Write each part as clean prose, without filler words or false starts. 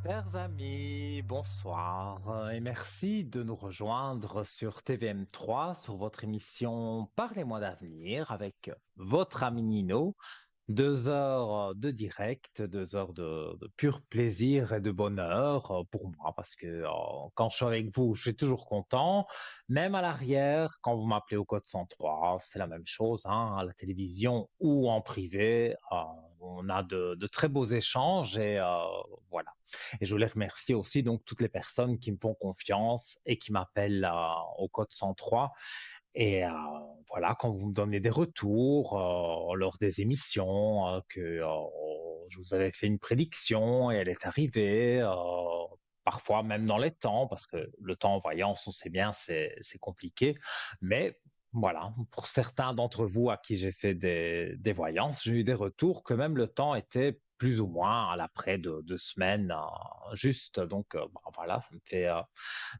Chers amis, bonsoir et merci de nous rejoindre sur TVM3 sur votre émission Parlez-moi d'avenir avec votre ami Nino. 2 heures de direct, 2 heures de pur plaisir et de bonheur pour moi parce que quand je suis avec vous, je suis toujours content. Même à l'arrière, quand vous m'appelez au code 103, c'est la même chose, hein, à la télévision ou en privé. On a de très beaux échanges et voilà. Et je voulais remercier aussi donc toutes les personnes qui me font confiance et qui m'appellent au code 103. Et voilà, quand vous me donnez des retours lors des émissions, que je vous avais fait une prédiction et elle est arrivée, parfois même dans les temps, parce que le temps en voyance, on sait bien, c'est compliqué. Mais voilà, pour certains d'entre vous à qui j'ai fait des voyances, j'ai eu des retours que même le temps était plus ou moins à l'après de 2 semaines, juste. Donc voilà, ça me fait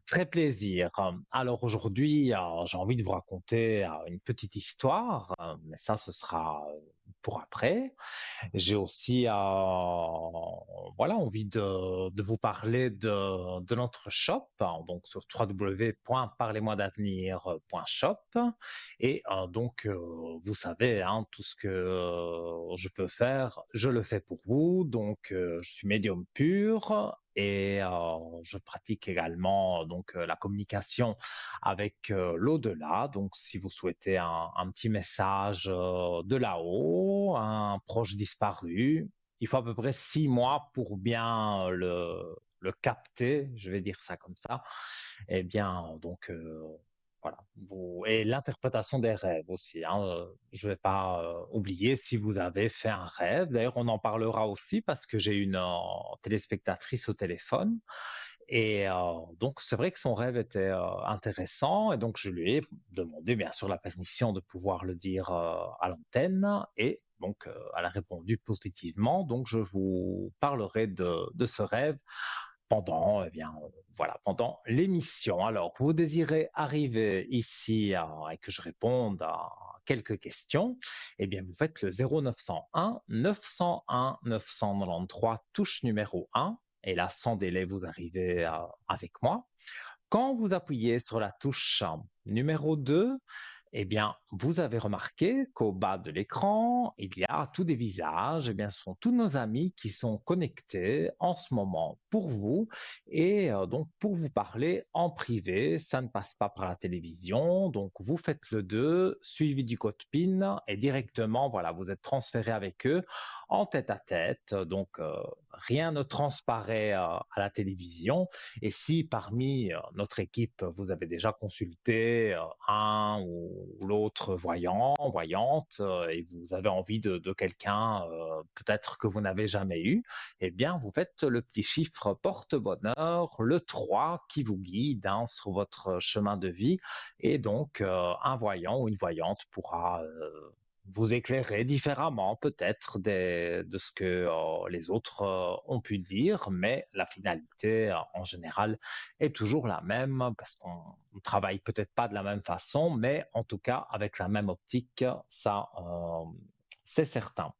très plaisir. Alors aujourd'hui, j'ai envie de vous raconter une petite histoire, mais ça, ce sera pour après. J'ai aussi voilà, envie de vous parler de notre shop, hein, donc sur www.parlez-moi-d'avenir.shop. Et donc, vous savez, hein, tout ce que je peux faire, je le fais pour vous. Donc, je suis médium pur. Et je pratique également donc la communication avec l'au-delà. Donc, si vous souhaitez un petit message de là-haut, un proche disparu, il faut à peu près 6 mois pour bien le capter, je vais dire ça comme ça. Eh bien, donc, voilà. Et l'interprétation des rêves aussi, hein. Je ne vais pas oublier si vous avez fait un rêve. D'ailleurs, on en parlera aussi parce que j'ai une téléspectatrice au téléphone. Et donc, c'est vrai que son rêve était intéressant. Et donc, je lui ai demandé, bien sûr, la permission de pouvoir le dire à l'antenne. Et donc, elle a répondu positivement. Donc, je vous parlerai de ce rêve pendant, eh bien, voilà, pendant l'émission. Alors, vous désirez arriver ici et que je réponde à quelques questions, eh bien, vous faites le 0901 901 993 touche numéro 1. Et là, sans délai, vous arrivez avec moi. Quand vous appuyez sur la touche numéro 2, eh bien, vous avez remarqué qu'au bas de l'écran, il y a tous des visages. Eh bien, ce sont tous nos amis qui sont connectés en ce moment pour vous et donc pour vous parler en privé. Ça ne passe pas par la télévision. Donc, vous faites le 2, suivi du code PIN et directement, voilà, vous êtes transféré avec eux en tête à tête. Donc, rien ne transparaît à la télévision. Et si parmi notre équipe, vous avez déjà consulté un ou l'autre voyant, voyante, et vous avez envie de quelqu'un peut-être que vous n'avez jamais eu, eh bien, vous faites le petit chiffre porte-bonheur, le 3 qui vous guide hein, sur votre chemin de vie. Et donc, un voyant ou une voyante pourra vous éclairer différemment peut-être de ce que les autres ont pu dire, mais la finalité en général est toujours la même parce qu'on ne travaille peut-être pas de la même façon, mais en tout cas avec la même optique, ça c'est certain.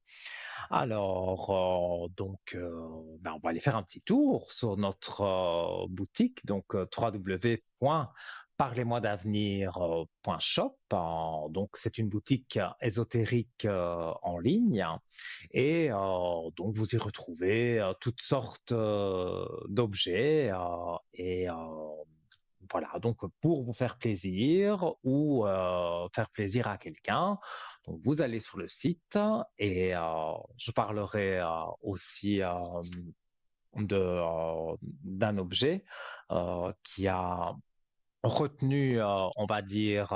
Alors, ben, on va aller faire un petit tour sur notre boutique, donc www.parlez-moi-d'avenir.shop. Donc, c'est une boutique ésotérique en ligne et donc vous y retrouvez toutes sortes d'objets et voilà, donc pour vous faire plaisir ou faire plaisir à quelqu'un, donc vous allez sur le site et je parlerai aussi d'un objet qui a retenu, on va dire,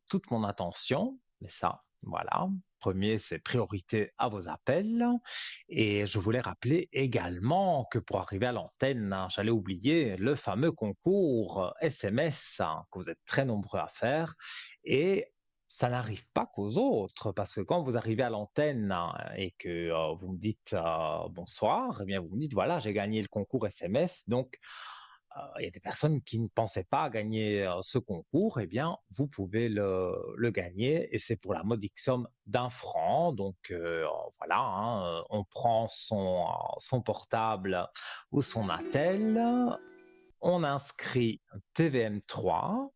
toute mon attention. Mais ça, voilà. Premier, c'est priorité à vos appels. Et je voulais rappeler également que pour arriver à l'antenne, hein, j'allais oublier le fameux concours SMS hein, que vous êtes très nombreux à faire. Et ça n'arrive pas qu'aux autres, parce que quand vous arrivez à l'antenne hein, et que vous me dites bonsoir, eh bien vous me dites voilà, j'ai gagné le concours SMS. Donc, il y a des personnes qui ne pensaient pas gagner ce concours, eh bien, vous pouvez le gagner et c'est pour la modique somme d'1 franc. Donc voilà, hein, on prend son portable ou son attel, on inscrit TVM3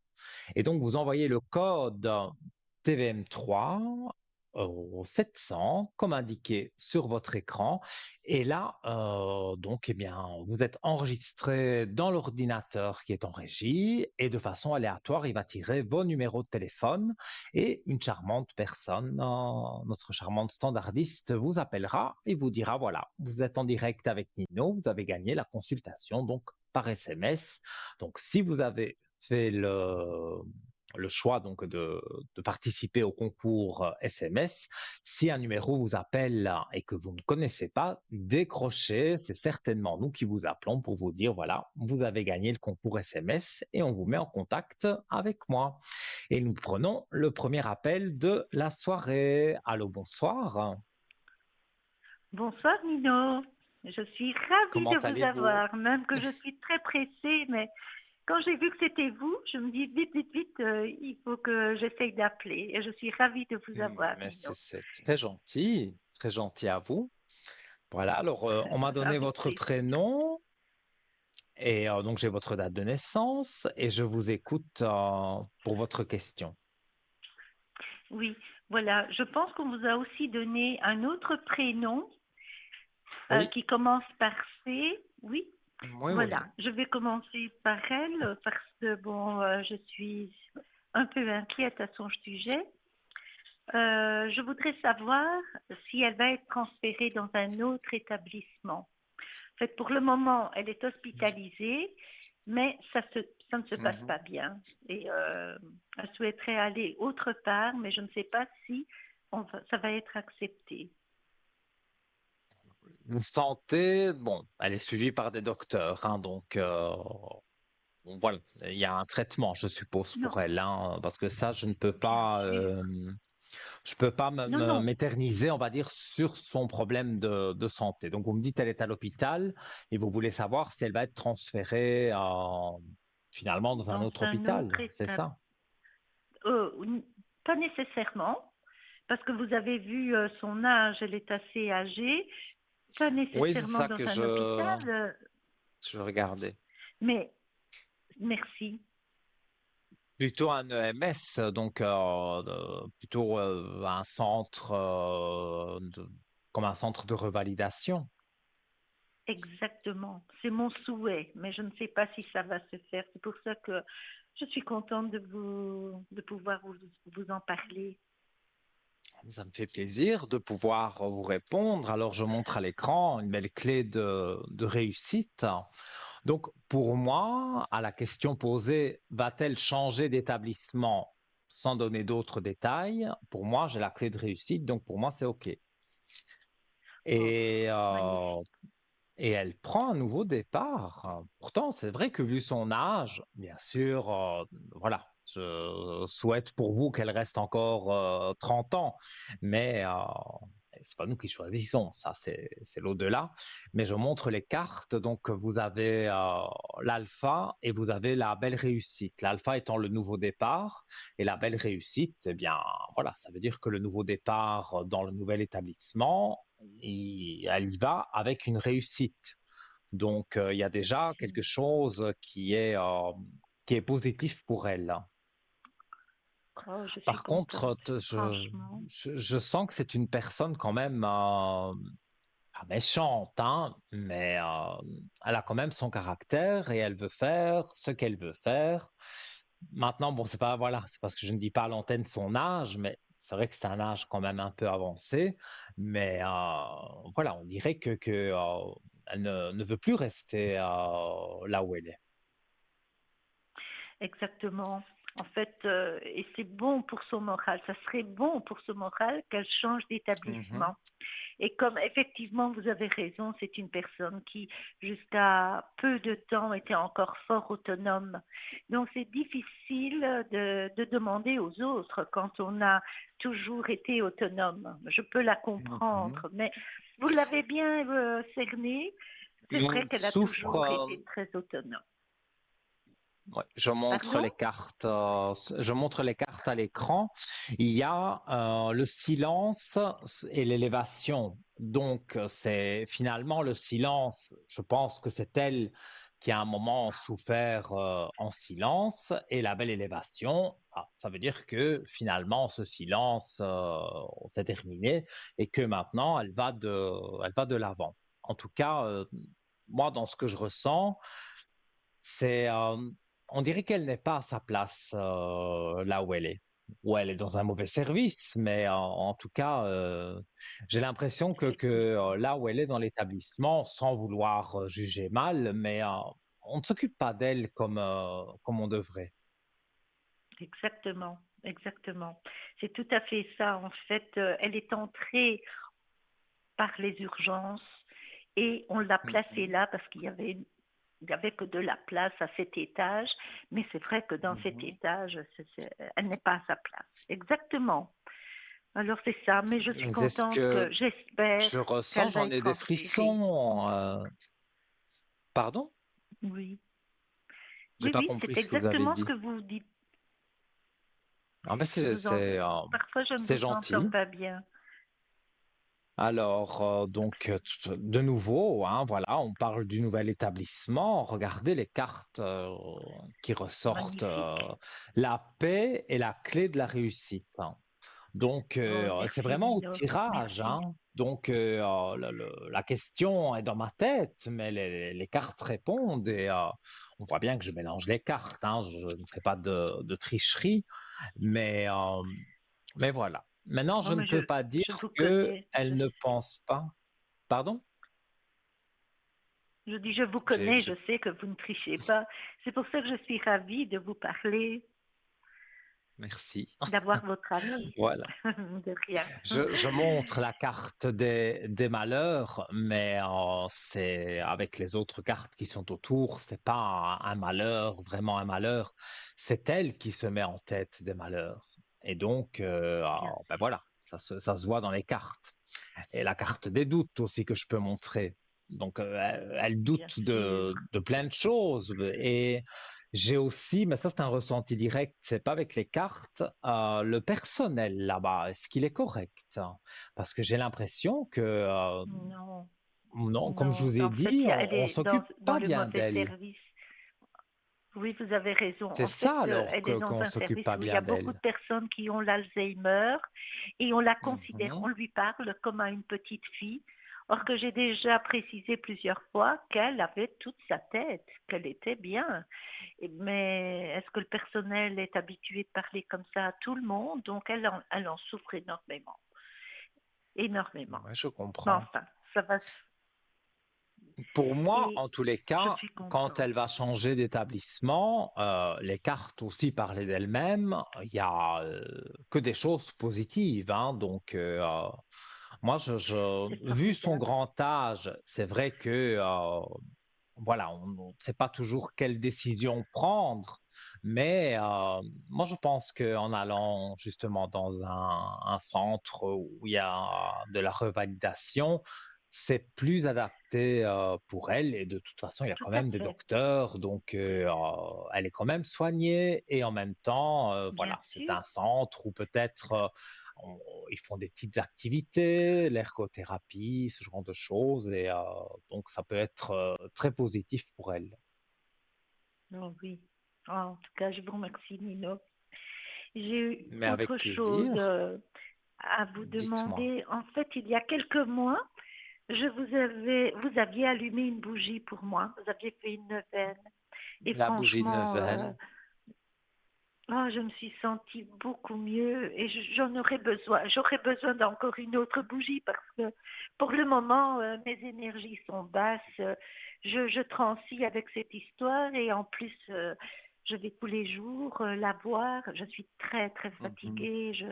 et donc vous envoyez le code TVM3 au 700 comme indiqué sur votre écran et là donc eh bien vous êtes enregistré dans l'ordinateur qui est en régie et de façon aléatoire il va tirer vos numéros de téléphone et une charmante personne, notre charmante standardiste vous appellera et vous dira voilà vous êtes en direct avec Nino, vous avez gagné la consultation donc par SMS. Donc si vous avez fait le choix donc de participer au concours SMS. Si un numéro vous appelle et que vous ne connaissez pas, décrochez, c'est certainement nous qui vous appelons pour vous dire voilà, vous avez gagné le concours SMS et on vous met en contact avec moi. Et nous prenons le premier appel de la soirée. Allô, bonsoir. Bonsoir Nino, je suis ravie Comment de vous allez-vous? avoir, même que je suis très pressée, mais quand j'ai vu que c'était vous, je me dis vite, vite, vite, il faut que j'essaye d'appeler. Et je suis ravie de vous avoir, Mais Nino. c'est très gentil à vous. Voilà, alors on m'a donné Avec votre plaisir. prénom. Et donc, j'ai votre date de naissance et je vous écoute pour votre question. Oui, voilà. Je pense qu'on vous a aussi donné un autre prénom Oui, qui commence par C. Oui, oui, voilà. oui. Je vais commencer par elle parce que, bon, je suis un peu inquiète à son sujet. Je voudrais savoir si elle va être transférée dans un autre établissement. En fait, pour le moment, elle est hospitalisée, mais ça ne se passe Mhm. pas bien. Et elle souhaiterait aller autre part, mais je ne sais pas si ça va être accepté. Une santé, bon, elle est suivie par des docteurs, hein, donc bon, voilà, il y a un traitement, je suppose, Non, pour elle, hein, parce que ça, bien sûr. je peux pas Non, non. m'éterniser, on va dire, sur son problème de santé. Donc, vous me dites, elle est à l'hôpital et vous voulez savoir si elle va être transférée finalement dans un Dans autre un autre hôpital, c'est étape. ça? Pas nécessairement, parce que vous avez vu son âge, elle est assez âgée. Pas Oui, c'est nécessairement ça dans que un hôpital, je regardais. mais merci. Plutôt un EMS, donc plutôt un centre comme un centre de revalidation. Exactement. C'est mon souhait, mais je ne sais pas si ça va se faire. C'est pour ça que je suis contente de pouvoir vous en parler. Ça me fait plaisir de pouvoir vous répondre. Alors, je montre à l'écran une belle clé de réussite. Donc, pour moi, à la question posée, va-t-elle changer d'établissement sans donner d'autres détails? Pour moi, j'ai la clé de réussite, donc pour moi, c'est OK. Oh, Et magnifique. Et elle prend un nouveau départ. Pourtant, c'est vrai que vu son âge, bien sûr, voilà, je souhaite pour vous qu'elle reste encore 30 ans, mais c'est pas nous qui choisissons, ça c'est l'au-delà. Mais je montre les cartes, donc vous avez l'alpha et vous avez la belle réussite. L'alpha étant le nouveau départ et la belle réussite, eh bien voilà, ça veut dire que le nouveau départ dans le nouvel établissement elle y va avec une réussite. Donc, il y a déjà quelque chose qui est positif pour elle. Oh, je suis Par contre, contente, franchement. je sens que c'est une personne quand même pas méchante, hein, mais elle a quand même son caractère et elle veut faire ce qu'elle veut faire. Maintenant, bon, c'est pas, voilà, c'est parce que je ne dis pas à l'antenne son âge, mais c'est vrai que c'est un âge quand même un peu avancé. Mais voilà, on dirait elle ne veut plus rester là où elle est. Exactement. En fait, et c'est bon pour son moral. Ça serait bon pour son moral qu'elle change Mhm, d'établissement. Et comme effectivement, vous avez raison, c'est une personne qui, jusqu'à peu de temps, était encore fort autonome. Donc, c'est difficile de demander aux autres quand on a toujours été autonome. Je peux la mhm. comprendre, mais vous l'avez bien cerné. C'est vrai Elle qu'elle a souffre, toujours été très autonome. Ouais, je montre Pardon? les cartes, je montre les cartes à l'écran. Il y a le silence et l'élévation. Donc, c'est finalement le silence. Je pense que c'est elle qui a un moment souffert en silence et la belle élévation. Ça veut dire que finalement, ce silence s'est terminé et que maintenant, elle va de l'avant. En tout cas, moi, dans ce que je ressens, c'est, on dirait qu'elle n'est pas à sa place là où elle est. Ou elle est dans un mauvais service, mais en tout cas, j'ai l'impression que Effectivement. là où elle est dans l'établissement, sans vouloir juger mal, mais on ne s'occupe pas d'elle comme on devrait. Exactement, exactement. C'est tout à fait ça. En fait, elle est entrée par les urgences et on l'a placée Mhm, là parce il y avait que de la place à cet étage. Mais c'est vrai que dans cet mhm. étage, elle n'est pas à sa place. Exactement. Alors c'est ça. Mais je suis C'est ce contente que que j'espère je ressens, qu'elle va j'en être ai des transférée. frissons. Pardon? Oui, J'ai oui, pas oui, compris c'est ce que vous avez exactement ce dit. que vous dites. Ah ben Je vous en... Parfois, je ne c'est vous entends gentil. pas bien. Alors, de nouveau, hein, voilà, on parle du nouvel établissement. Regardez les cartes qui ressortent. Magnifique. La paix est la clé de la réussite, hein. Donc, Oh, c'est merci vraiment au Nino. tirage, Merci. hein. Donc, la question est dans ma tête, mais les cartes répondent et on voit bien que je mélange les cartes, hein. Je ne fais pas de tricherie, mais, euh, mais voilà. Maintenant, Oh, je ne mais peux pas je dire vous que connais. elle ne pense pas. Pardon? Je dis, je vous J'ai, connais, je j'ai- sais que vous ne trichez pas. C'est pour ça que je suis ravie de vous parler, Merci. d'avoir votre avis. Voilà. De rien. Je montre la carte des malheurs, mais c'est avec les autres cartes qui sont autour, c'est pas un malheur, vraiment un malheur. C'est elle qui se met en tête des malheurs. Et donc, Bien ben sûr. voilà, ça se voit dans les cartes. Et la carte des doutes aussi que je peux montrer. Donc, elle Bien doute sûr. de plein de choses. Et j'ai aussi, mais ça c'est un ressenti direct, c'est pas avec les cartes, le personnel là-bas, est-ce qu'il est correct? Parce que j'ai l'impression que, Non, non, comme je non. vous ai En fait, dit, elle on est s'occupe dans pas le bien mauvais d'elle. service. Oui, vous avez raison. C'est En fait, ça alors elle est dans qu'on un s'occupe service pas où il y a bien beaucoup de d'elle. personnes qui ont l'Alzheimer et on la considère, Mhm, on lui parle comme à une petite fille. Or que j'ai déjà précisé plusieurs fois qu'elle avait toute sa tête, qu'elle était bien. Mais est-ce que le personnel est habitué de parler comme ça à tout le monde? Donc elle en souffre énormément, énormément. ouais, je Mais comprends. enfin, ça va Pour moi, et en tous les je cas, suis quand contente. elle va changer d'établissement, les cartes aussi parlaient d'elles-mêmes. Il y a que des choses positives, hein. Donc, moi, C'est vu son formidable. grand âge, c'est vrai que voilà, on ne sait pas toujours quelle décision prendre. Mais moi, je pense qu'en allant justement dans un centre où il y a de la revalidation, c'est plus adapté pour elle. Et de toute façon, il y a Tout quand à même des fait, docteurs, donc elle est quand même soignée. Et en même temps, bien voilà, c'est sûr. un centre où peut-être ils font des petites activités, l'ergothérapie, ce genre de choses. Et donc, ça peut être très positif pour elle. Oh oui. Ah, en tout cas, je vous remercie, Nino. J'ai eu Mais avec autre chose plaisir, à vous dites-moi. demander. En fait, il y a quelques mois, vous aviez allumé une bougie pour moi. Vous aviez fait une neuvaine. Et La bougie de franchement, neuvaine. oh, je me suis sentie beaucoup mieux et j'en aurais besoin. J'aurais besoin d'encore une autre bougie parce que pour le moment, mes énergies sont basses. Je transite avec cette histoire et en plus, je vais tous les jours la voir. Je suis très, très Mhm. fatiguée.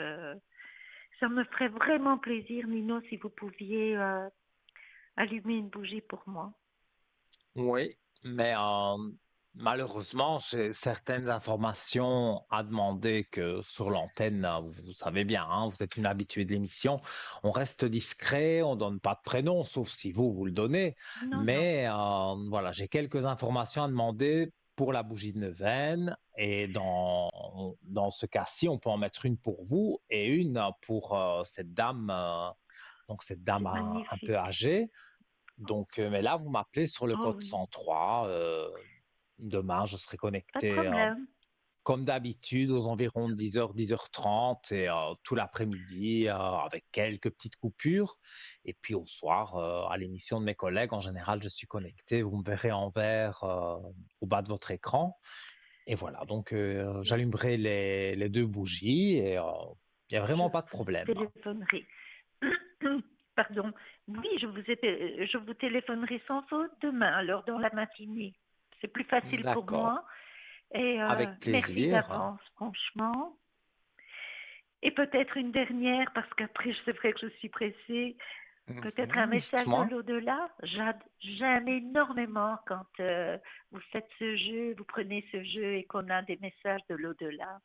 Ça me ferait vraiment plaisir, Nino, si vous pouviez allumer une bougie pour moi. Oui, mais malheureusement, j'ai certaines informations à demander que sur l'antenne, vous savez bien, hein, vous êtes une habituée de l'émission, on reste discret, on donne pas de prénom, sauf si vous le donnez. Non, non. Mais voilà, j'ai quelques informations à demander pour la bougie de neuvaine. Et dans ce cas-ci, on peut en mettre une pour vous et une pour cette dame, donc cette dame C'est un peu magnifique. âgée. Donc, mais là, vous m'appelez sur le Oh code oui, 103. Demain, je serai pas de connecté problème. comme d'habitude aux environs de 10h, 10h30 et tout l'après-midi avec quelques petites coupures. Et puis au soir, à l'émission de mes collègues, en général, je suis connecté. Vous me verrez en vert au bas de votre écran. Et voilà, donc j'allumerai les deux bougies et il n'y a Je vraiment pas de vous problème. téléphonerai. Pardon. Oui, je vous téléphonerai sans faute demain, alors dans la matinée. C'est plus facile pour D'accord, moi. Et avec merci plaisir. d'avance, franchement. Et peut-être une dernière, parce qu'après, c'est vrai que je suis pressée. Peut-être un message de Dites-moi. l'au-delà. J'aime énormément quand vous faites ce jeu, vous prenez ce jeu et qu'on a des messages de l'au-delà.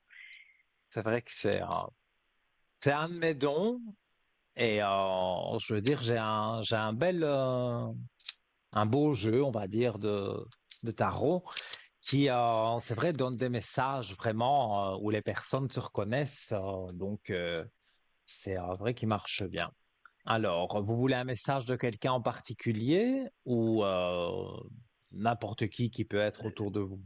C'est vrai que c'est un de mes dons. Et je veux dire, j'ai un beau jeu, on va dire, de tarot qui, c'est vrai, donne des messages vraiment où les personnes se reconnaissent. Donc, c'est vrai qu'il marche bien. Alors, vous voulez un message de quelqu'un en particulier ou n'importe qui peut être autour de vous?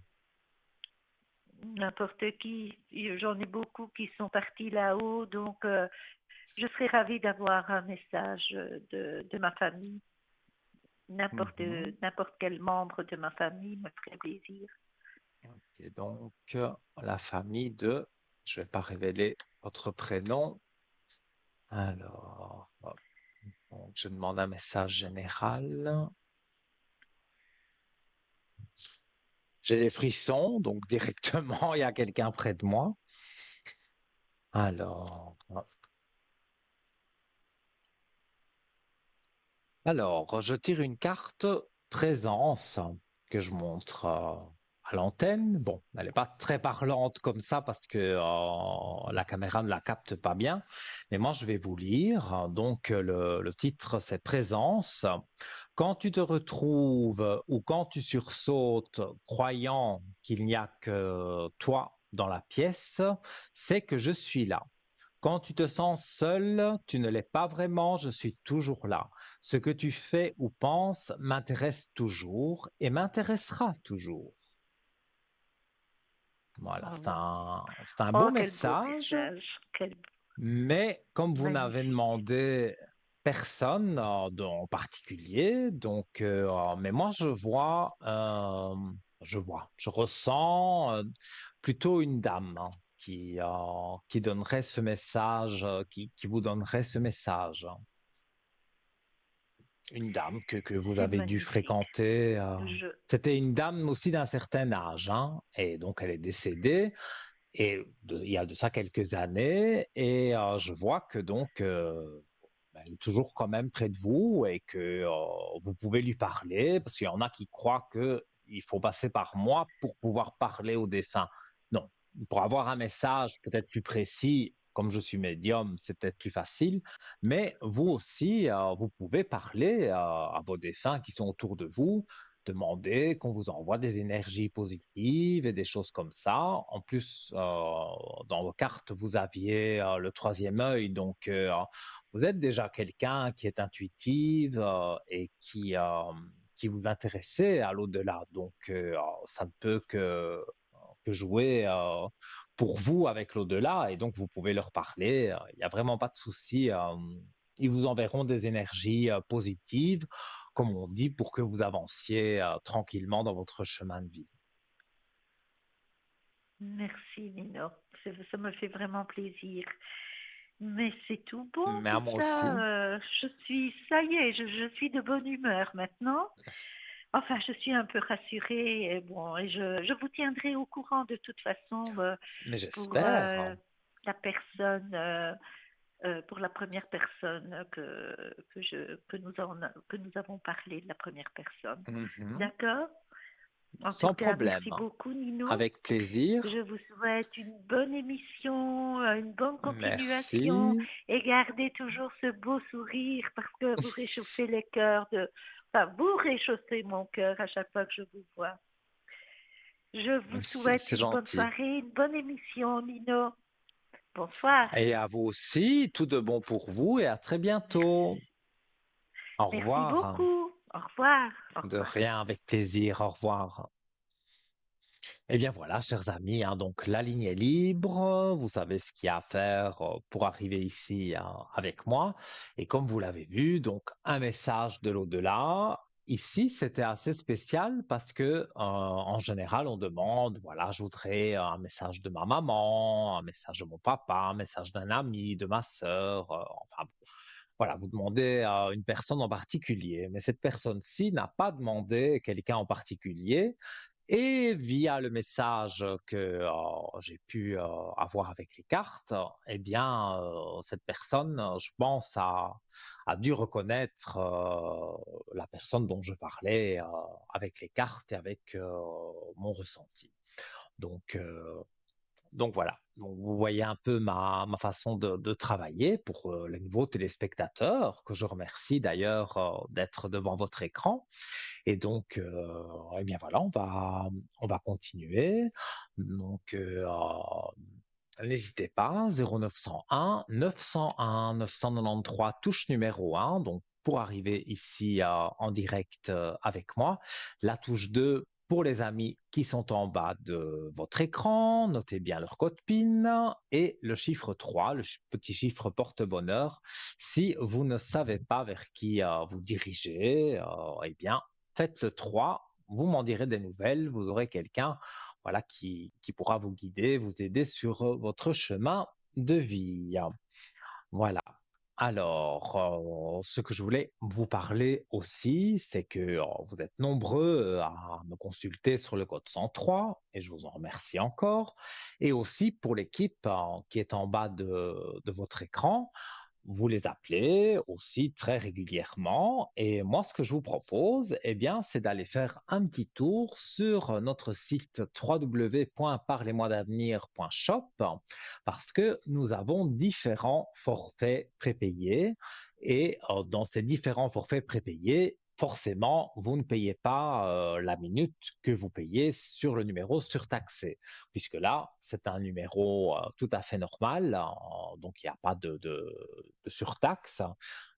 N'importe qui, j'en ai beaucoup qui sont partis là-haut, donc je serais ravie d'avoir un message de ma famille. Mhm. N'importe quel membre de ma famille me ferait plaisir. Ok, donc, la famille de, je vais pas révéler votre prénom. Alors, hop, donc, je demande un message général. J'ai les frissons, donc directement, il y a quelqu'un près de moi. Alors, hop. Alors, je tire une carte présence que je montre à l'antenne. Bon, elle n'est pas très parlante comme ça parce que la caméra ne la capte pas bien. Mais moi, je vais vous lire. Donc, le titre, c'est Présence. Quand tu te retrouves ou quand tu sursautes croyant qu'il n'y a que toi dans la pièce, c'est que je suis là. Quand tu te sens seul, tu ne l'es pas vraiment, je suis toujours là. Ce que tu fais ou penses m'intéresse toujours et m'intéressera toujours. Voilà, Oh, oui. c'est un beau Oh, quel beau message, message. Quel mais comme vous n'avez magnifique. demandé personne en particulier, donc, mais moi je ressens plutôt une dame hein, qui donnerait ce message, qui vous donnerait ce message. Une dame que vous C'est avez dû magnifique. fréquenter. Je, C'était une dame aussi d'un certain âge, hein, et donc elle est décédée il y a de ça quelques années, et je vois que donc ben, elle est toujours quand même près de vous et que vous pouvez lui parler, parce qu'il y en a qui croient que il faut passer par moi pour pouvoir parler aux défunts. Non, pour avoir un message peut-être plus précis, comme je suis médium, c'est peut-être plus facile, mais vous aussi, vous pouvez parler à vos défunts qui sont autour de vous, demander qu'on vous envoie des énergies positives et des choses comme ça. En plus, dans vos cartes, vous aviez le troisième œil, donc vous êtes déjà quelqu'un qui est intuitive et qui vous intéressait à l'au-delà. Donc, ça ne peut que jouer pour vous avec l'au-delà et donc vous pouvez leur parler. Il n'y a vraiment pas de souci. Ils vous enverront des énergies positives, comme on dit, pour que vous avanciez tranquillement dans votre chemin de vie. Merci, Nino. Ça me fait vraiment plaisir. Mais c'est tout bon Mais à tout moi ça. aussi. Ça y est, je suis de bonne humeur maintenant. Enfin, je suis un peu rassurée. Et bon, et je vous tiendrai au courant de toute façon Mais pour j'espère. la personne, pour la première personne que nous avons parlé de la première personne. Mhm. D'accord? En tout Sans cas, problème. merci beaucoup, Nino. Avec plaisir. Je vous souhaite une bonne émission, une bonne continuation Merci. et gardez toujours ce beau sourire parce que vous réchauffez les cœurs enfin, vous réchauffez mon cœur à chaque fois que je vous vois. Je vous Merci, souhaite c'est une bonne gentil. soirée, une bonne émission, Nino. Bonsoir. Et à vous aussi, tout de bon pour vous et à très bientôt. Au Merci revoir. beaucoup. Au revoir. Au De revoir. rien, avec plaisir. Au revoir. Eh bien voilà, chers amis, hein, donc la ligne est libre. Vous savez ce qu'il y a à faire pour arriver ici avec moi. Et comme vous l'avez vu, donc un message de l'au-delà. Ici, c'était assez spécial parce que en général, on demande, voilà, je voudrais un message de ma maman, un message de mon papa, un message d'un ami, de ma sœur. Enfin, voilà, vous demandez à une personne en particulier, mais cette personne-ci n'a pas demandé quelqu'un en particulier. Et via le message que j'ai pu avoir avec les cartes, eh bien, cette personne, je pense, a dû reconnaître la personne dont je parlais avec les cartes et avec mon ressenti. Donc, euh, donc voilà. Donc, vous voyez un peu ma façon de travailler pour les nouveaux téléspectateurs, que je remercie d'ailleurs d'être devant votre écran. Et donc, eh bien voilà, on va continuer. Donc, n'hésitez pas, 0901 901 993, touche numéro 1. Donc, pour arriver ici en direct avec moi, la touche 2 pour les amis qui sont en bas de votre écran, notez bien leur code PIN et le chiffre 3, le petit chiffre porte-bonheur. Si vous ne savez pas vers qui vous dirigez, eh bien, faites le 3, vous m'en direz des nouvelles, vous aurez quelqu'un voilà, qui pourra vous guider, vous aider sur votre chemin de vie. Voilà. Alors, ce que je voulais vous parler aussi, c'est que vous êtes nombreux à me consulter sur le code 103 et je vous en remercie encore. Et aussi pour l'équipe qui est en bas de votre écran, vous les appelez aussi très régulièrement. Et moi, ce que je vous propose, eh bien, c'est d'aller faire un petit tour sur notre site www.parlez-moi-d'avenir.shop parce que nous avons différents forfaits prépayés. Et dans ces différents forfaits prépayés, forcément, vous ne payez pas la minute que vous payez sur le numéro surtaxé, puisque là, c'est un numéro tout à fait normal, donc il n'y a pas de surtaxe.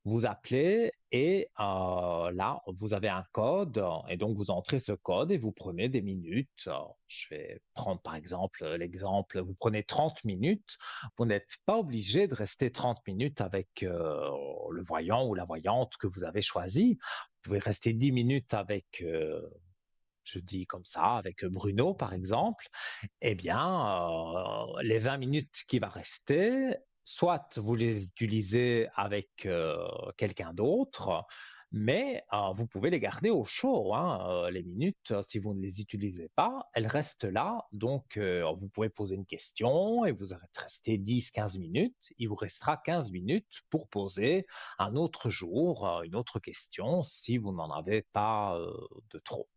Vous appelez et là, vous avez un code et donc vous entrez ce code et vous prenez des minutes. Je vais prendre par exemple l'exemple, vous prenez 30 minutes. Vous n'êtes pas obligé de rester 30 minutes avec le voyant ou la voyante que vous avez choisi. Vous pouvez rester 10 minutes avec, je dis comme ça, avec Bruno par exemple. Eh bien, les 20 minutes qui va rester, soit vous les utilisez avec quelqu'un d'autre, mais vous pouvez les garder au chaud, hein. Les minutes, si vous ne les utilisez pas, elles restent là. Donc, vous pouvez poser une question et vous êtes resté 10-15 minutes. Il vous restera 15 minutes pour poser un autre jour, une autre question si vous n'en avez pas de trop.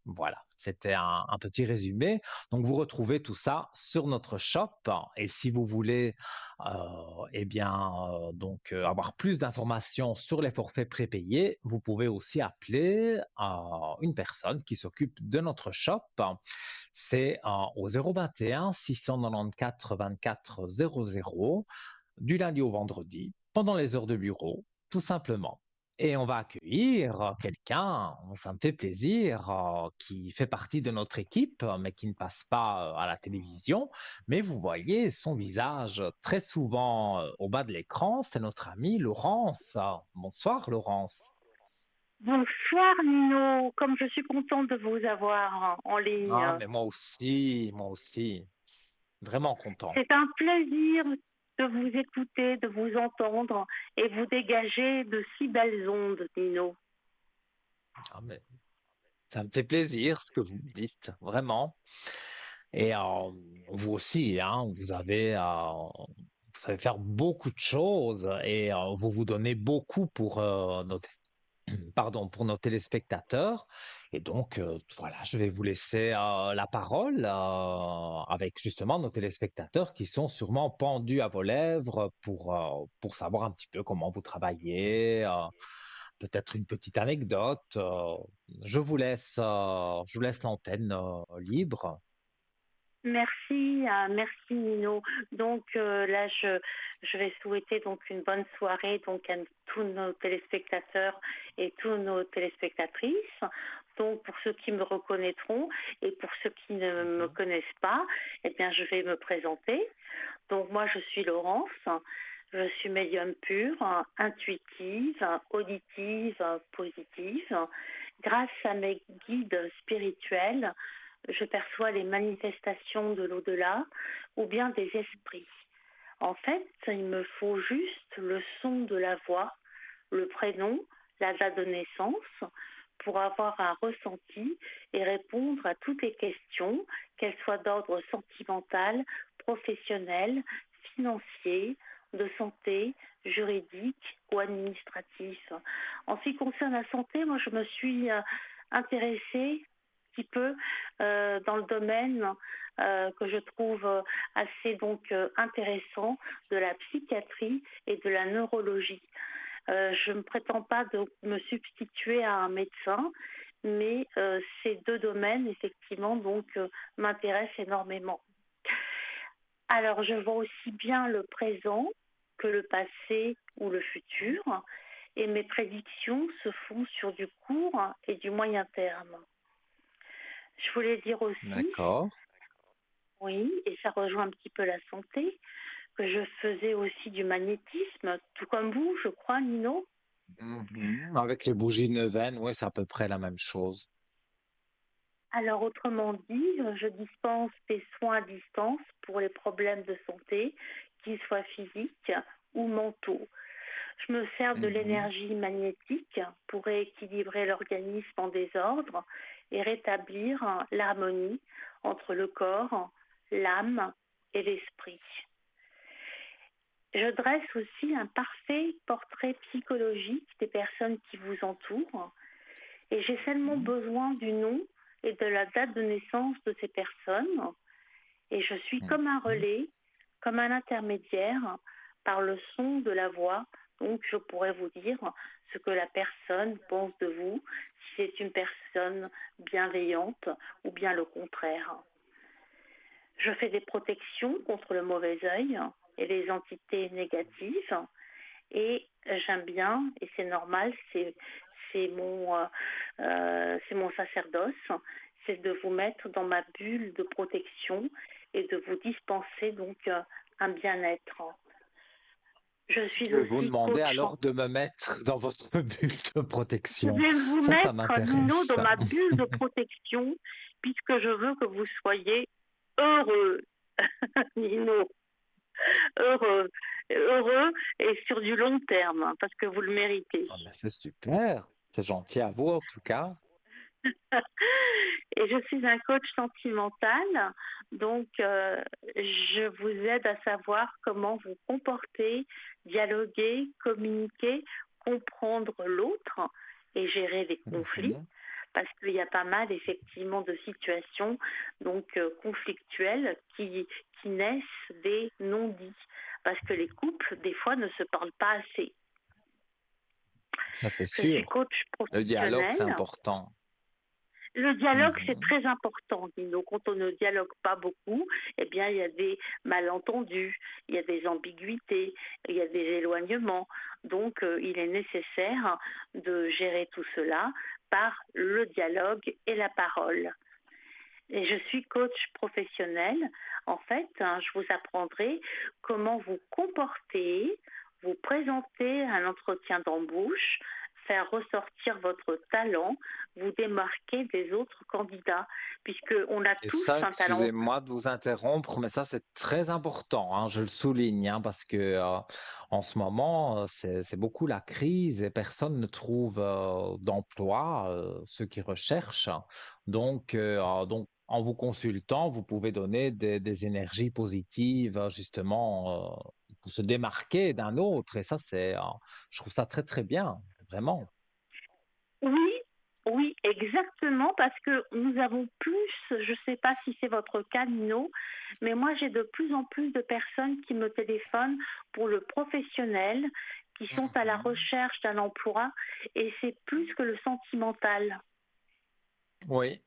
Voilà, c'était un petit résumé. Donc, vous retrouvez tout ça sur notre shop. Et si vous voulez, eh bien, avoir plus d'informations sur les forfaits prépayés, vous pouvez aussi appeler une personne qui s'occupe de notre shop. C'est au 021 694 24 00 du lundi au vendredi pendant les heures de bureau, tout simplement. Et on va accueillir quelqu'un, ça me fait plaisir, qui fait partie de notre équipe, mais qui ne passe pas à la télévision. Mais vous voyez son visage très souvent au bas de l'écran, c'est notre amie Laurence. Bonsoir Laurence. Bonsoir, Nino. Comme je suis contente de vous avoir en Ah, ligne. mais moi aussi, vraiment content. C'est un plaisir de vous écouter, de vous entendre et vous dégager de si belles ondes, Nino. Ah, mais ça me fait plaisir ce que vous me dites, vraiment. Et vous aussi, hein, vous savez faire beaucoup de choses et vous vous donnez beaucoup pour pardon, pour nos téléspectateurs. Et donc, voilà, je vais vous laisser la parole avec justement nos téléspectateurs qui sont sûrement pendus à vos lèvres pour savoir un petit peu comment vous travaillez, peut-être une petite anecdote. Je vous laisse l'antenne libre. Merci, merci Nino. Donc là, je vais souhaiter donc une bonne soirée donc à tous nos téléspectateurs et tous nos téléspectatrices. Donc pour ceux qui me reconnaîtront et pour ceux qui ne me Mhm. connaissent pas, eh bien je vais me présenter. Donc moi je suis Laurence, je suis médium pure, intuitive, auditive, positive. Grâce à mes guides spirituels, je perçois les manifestations de l'au-delà ou bien des esprits. En fait, il me faut juste le son de la voix, le prénom, la date de naissance pour avoir un ressenti et répondre à toutes les questions, qu'elles soient d'ordre sentimental, professionnel, financier, de santé, juridique ou administratif. En ce qui concerne la santé, moi je me suis intéressée un petit peu dans le domaine que je trouve assez donc intéressant de la psychiatrie et de la neurologie. Je ne prétends pas de me substituer à un médecin, mais ces deux domaines, effectivement, donc m'intéressent énormément. Alors, je vois aussi bien le présent que le passé ou le futur, et mes prédictions se font sur du court et du moyen terme. Je voulais dire aussi, D'accord. oui, et ça rejoint un petit peu la santé, que je faisais aussi du magnétisme, tout comme vous, je crois, Nino. Mhm. Avec les bougies neuvaines, oui, c'est à peu près la même chose. Alors, autrement dit, je dispense des soins à distance pour les problèmes de santé, qu'ils soient physiques ou mentaux. Je me sers de Mhm. l'énergie magnétique pour rééquilibrer l'organisme en désordre et rétablir l'harmonie entre le corps, l'âme et l'esprit. Je dresse aussi un parfait portrait psychologique des personnes qui vous entourent et j'ai seulement Mhm. besoin du nom et de la date de naissance de ces personnes et je suis comme un Mhm. relais, comme un intermédiaire par le son de la voix. Donc je pourrais vous dire ce que la personne pense de vous, si c'est une personne bienveillante ou bien le contraire. Je fais des protections contre le mauvais œil et les entités négatives et j'aime bien, et c'est normal, c'est mon sacerdoce, c'est de vous mettre dans ma bulle de protection et de vous dispenser donc un bien-être. Je suis Je vais vous aussi demander coach. alors de me mettre dans votre bulle de Je protection. vais vous Ça mettre, Nino, m'intéresse. dans ma bulle de protection puisque je veux que vous soyez heureux, Nino, heureux, heureux et sur du long terme, hein, parce que vous le méritez. Ah, mais c'est super. C'est gentil à vous en tout cas. Et je suis un coach sentimental, donc je vous aide à savoir comment vous comporter, dialoguer, communiquer, comprendre l'autre et gérer les conflits. Mhm. Parce qu'il y a pas mal effectivement de situations donc conflictuelles qui naissent des non-dits. Parce que les couples, des fois, ne se parlent pas assez. Ça, c'est Je suis sûr. coach Le dialogue, c'est professionnel. important. Le dialogue, c'est Mhm. très important, Dino. Quand on ne dialogue pas beaucoup, eh bien, il y a des malentendus, il y a des ambiguïtés, il y a des éloignements. Donc, il est nécessaire de gérer tout cela par le dialogue et la parole. Et je suis coach professionnel. En fait, hein, je vous apprendrai comment vous comporter, vous présenter à un entretien d'embauche, faire ressortir votre talent, vous démarquer des autres candidats, puisqu'on a Et tous ça, un talent. excusez-moi de vous interrompre, mais ça, c'est très important, hein, je le souligne, hein, parce que en ce moment, c'est beaucoup la crise et personne ne trouve d'emploi, ceux qui recherchent. Donc, en vous consultant, vous pouvez donner des énergies positives, justement, pour se démarquer d'un autre. Et ça, je trouve ça très, très bien, vraiment. Oui, oui, exactement, parce que nous avons plus, je ne sais pas si c'est votre cas, Nino, mais moi j'ai de plus en plus de personnes qui me téléphonent pour le professionnel, qui sont à la Mhm. recherche d'un emploi, et c'est plus que le sentimental. Oui.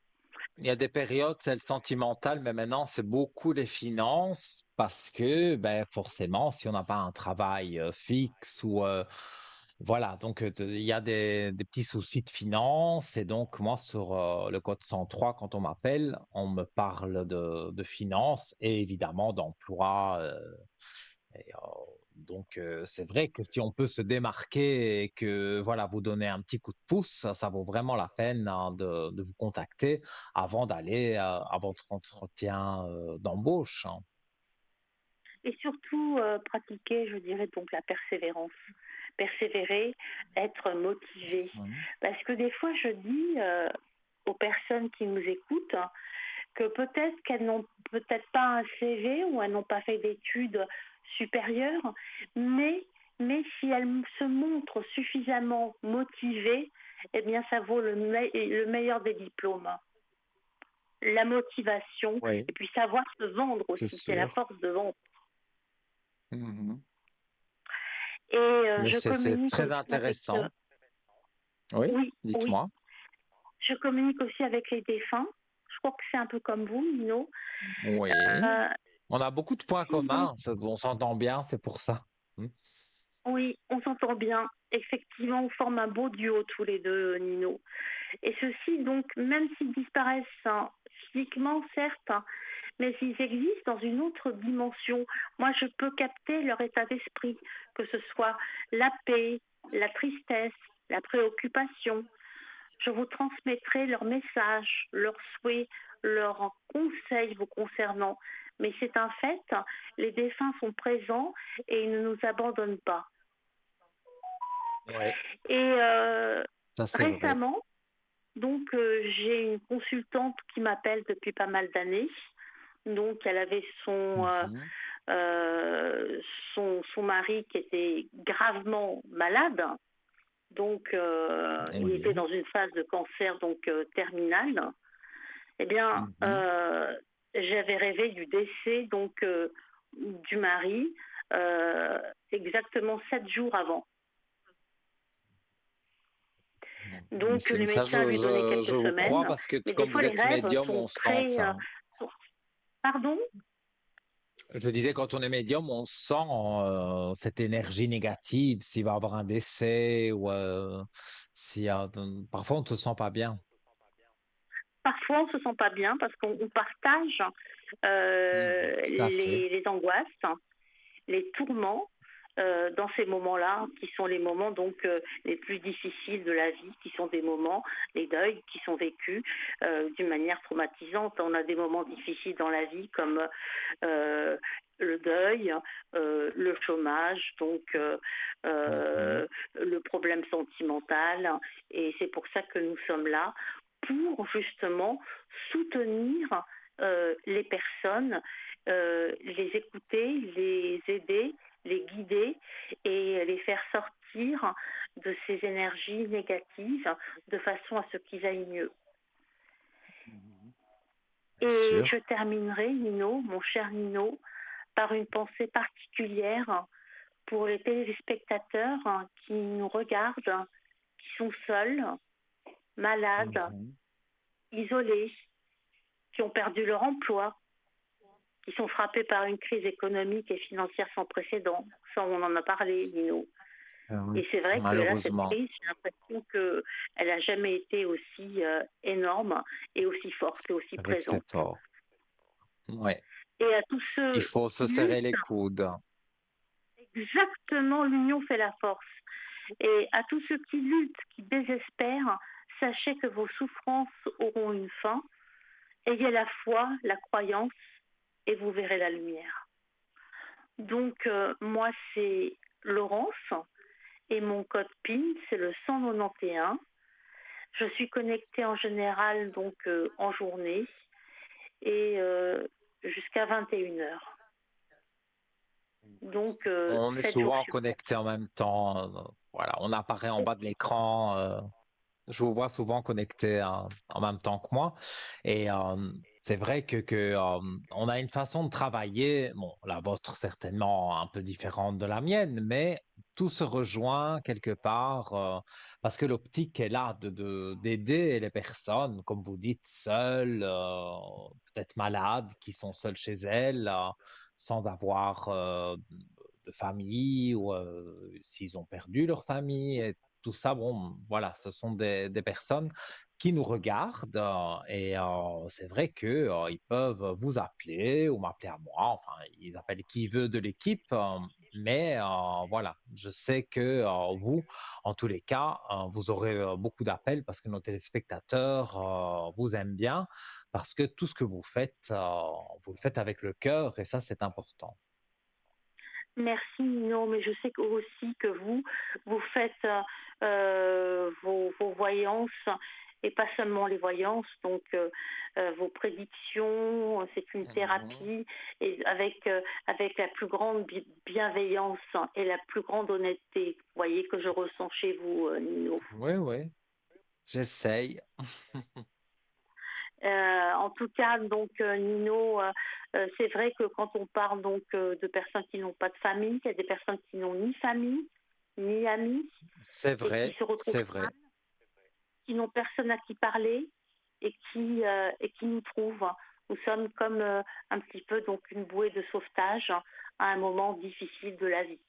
il y a des périodes, c'est le sentimental, mais maintenant, c'est beaucoup les finances parce que, ben, forcément, si on n'a pas un travail fixe ou voilà, donc il y a des petits soucis de finances et donc moi sur le code 103, quand on m'appelle, on me parle de finances et évidemment d'emploi. Et, donc, c'est vrai que si on peut se démarquer et que voilà, vous donner un petit coup de pouce, ça vaut vraiment la peine hein, de vous contacter avant d'aller à votre entretien d'embauche, hein. Et surtout, pratiquer, je dirais donc la persévérance. Persévérer, être motivé. Mhm. Parce que des fois, je dis aux personnes qui nous écoutent que peut-être qu'elles n'ont peut-être pas un CV ou elles n'ont pas fait d'études supérieures, mais, mais si elles se montrent suffisamment motivées, eh bien ça vaut le meilleur des diplômes. La motivation Oui, et puis savoir se vendre c'est aussi, c'est la sûr. force de vente. Mhm. Et Mais je c'est communique très aussi avec... intéressant. Oui, oui, oui. dites-moi. Je communique aussi avec les défunts. Je crois que c'est un peu comme vous, Nino. Oui. Euh, On a beaucoup de points Souvent, communs, on s'entend bien, c'est pour ça. Mhm. oui, on s'entend bien. Effectivement, on forme un beau duo tous les deux, Nino. Et ceux-ci, donc, même s'ils disparaissent hein, physiquement, certes, hein, mais s'ils existent dans une autre dimension, moi, je peux capter leur état d'esprit, que ce soit la paix, la tristesse, la préoccupation. Je vous transmettrai leurs messages, leurs souhaits, leurs conseils vous concernant. Mais c'est un fait, les défunts sont présents et ils ne nous abandonnent pas. Oui, Et ça c'est vrai. récemment, donc j'ai une consultante qui m'appelle depuis pas mal d'années. Donc elle avait Mhm. son mari qui était gravement malade. Donc il était Oui. dans une phase de cancer donc terminale. Eh bien, Mhm. j'avais rêvé du décès donc du mari euh, exactement 7 jours avant. Donc le Ça, médecin lui donnait je quelques vous crois semaines, parce que mais des comme fois vous les êtes rêves médium, sont on sent très... ça. pardon. Je disais, quand on est médium, on sent cette énergie négative, s'il va y avoir un décès ou s'il y a... Parfois, on ne se sent pas bien. Parfois on se sent pas bien parce qu'on partage Mhm. Tout à fait. les angoisses, les tourments dans ces moments-là, qui sont les moments donc les plus difficiles de la vie, qui sont des moments, les deuils qui sont vécus d'une manière traumatisante. On a des moments difficiles dans la vie comme le deuil, le chômage, donc Mhm. le problème sentimental. Et c'est pour ça que nous sommes là, pour justement soutenir les personnes, les écouter, les aider, les guider et les faire sortir de ces énergies négatives de façon à ce qu'ils aillent mieux. Bien Et je sûr. terminerai, Nino, mon cher Nino, par une pensée particulière pour les téléspectateurs qui nous regardent, qui sont seuls, malades, Mhm. isolés, qui ont perdu leur emploi, qui sont frappés par une crise économique et financière sans précédent. Ça, on en a parlé, Nino. Oui. Et c'est vrai que là, cette Malheureusement, crise, j'ai l'impression qu'elle n'a jamais été aussi énorme et aussi forte et aussi avec présente. cet or. Ouais. Et à tous Il ceux faut qui se serrer les luttent, coudes. exactement, l'union fait la force. Et à tous ceux qui luttent, qui désespèrent, sachez que vos souffrances auront une fin. Ayez la foi, la croyance, et vous verrez la lumière. Donc, moi, c'est Laurence, et mon code PIN, c'est le 191. Je suis connectée en général donc en journée et jusqu'à 21 heures. Donc On est 7 jours souvent sur 7. connectés en même temps. Voilà, on apparaît en bas de l'écran. Je vous vois souvent connecté en même temps que moi. Et c'est vrai on a une façon de travailler, bon, la vôtre certainement un peu différente de la mienne, mais tout se rejoint quelque part parce que l'optique est là d'aider les personnes, comme vous dites, seules, peut-être malades, qui sont seules chez elles, sans avoir de famille ou s'ils ont perdu leur famille et tout ça. Bon, voilà, ce sont des personnes qui nous regardent et c'est vrai que ils peuvent vous appeler ou m'appeler à moi. Enfin, ils appellent qui veut de l'équipe, mais voilà, je sais que vous, en tous les cas, vous aurez beaucoup d'appels parce que nos téléspectateurs vous aiment bien, parce que tout ce que vous le faites avec le cœur et ça, c'est important. Merci Nino, mais je sais aussi que vous faites vos voyances et pas seulement les voyances, donc vos prédictions, c'est une Mhm. thérapie et avec la plus grande bienveillance et la plus grande honnêteté, vous voyez, que je ressens chez vous, Nino. Oui, oui, j'essaye. En tout cas, donc Nino, c'est vrai que quand on parle donc de personnes qui n'ont pas de famille, il y a des personnes qui n'ont ni famille ni amis et qui se retrouvent C'est seules, vrai. qui n'ont personne à qui parler et qui nous trouvent. Nous sommes comme un petit peu donc une bouée de sauvetage à un moment difficile de la vie.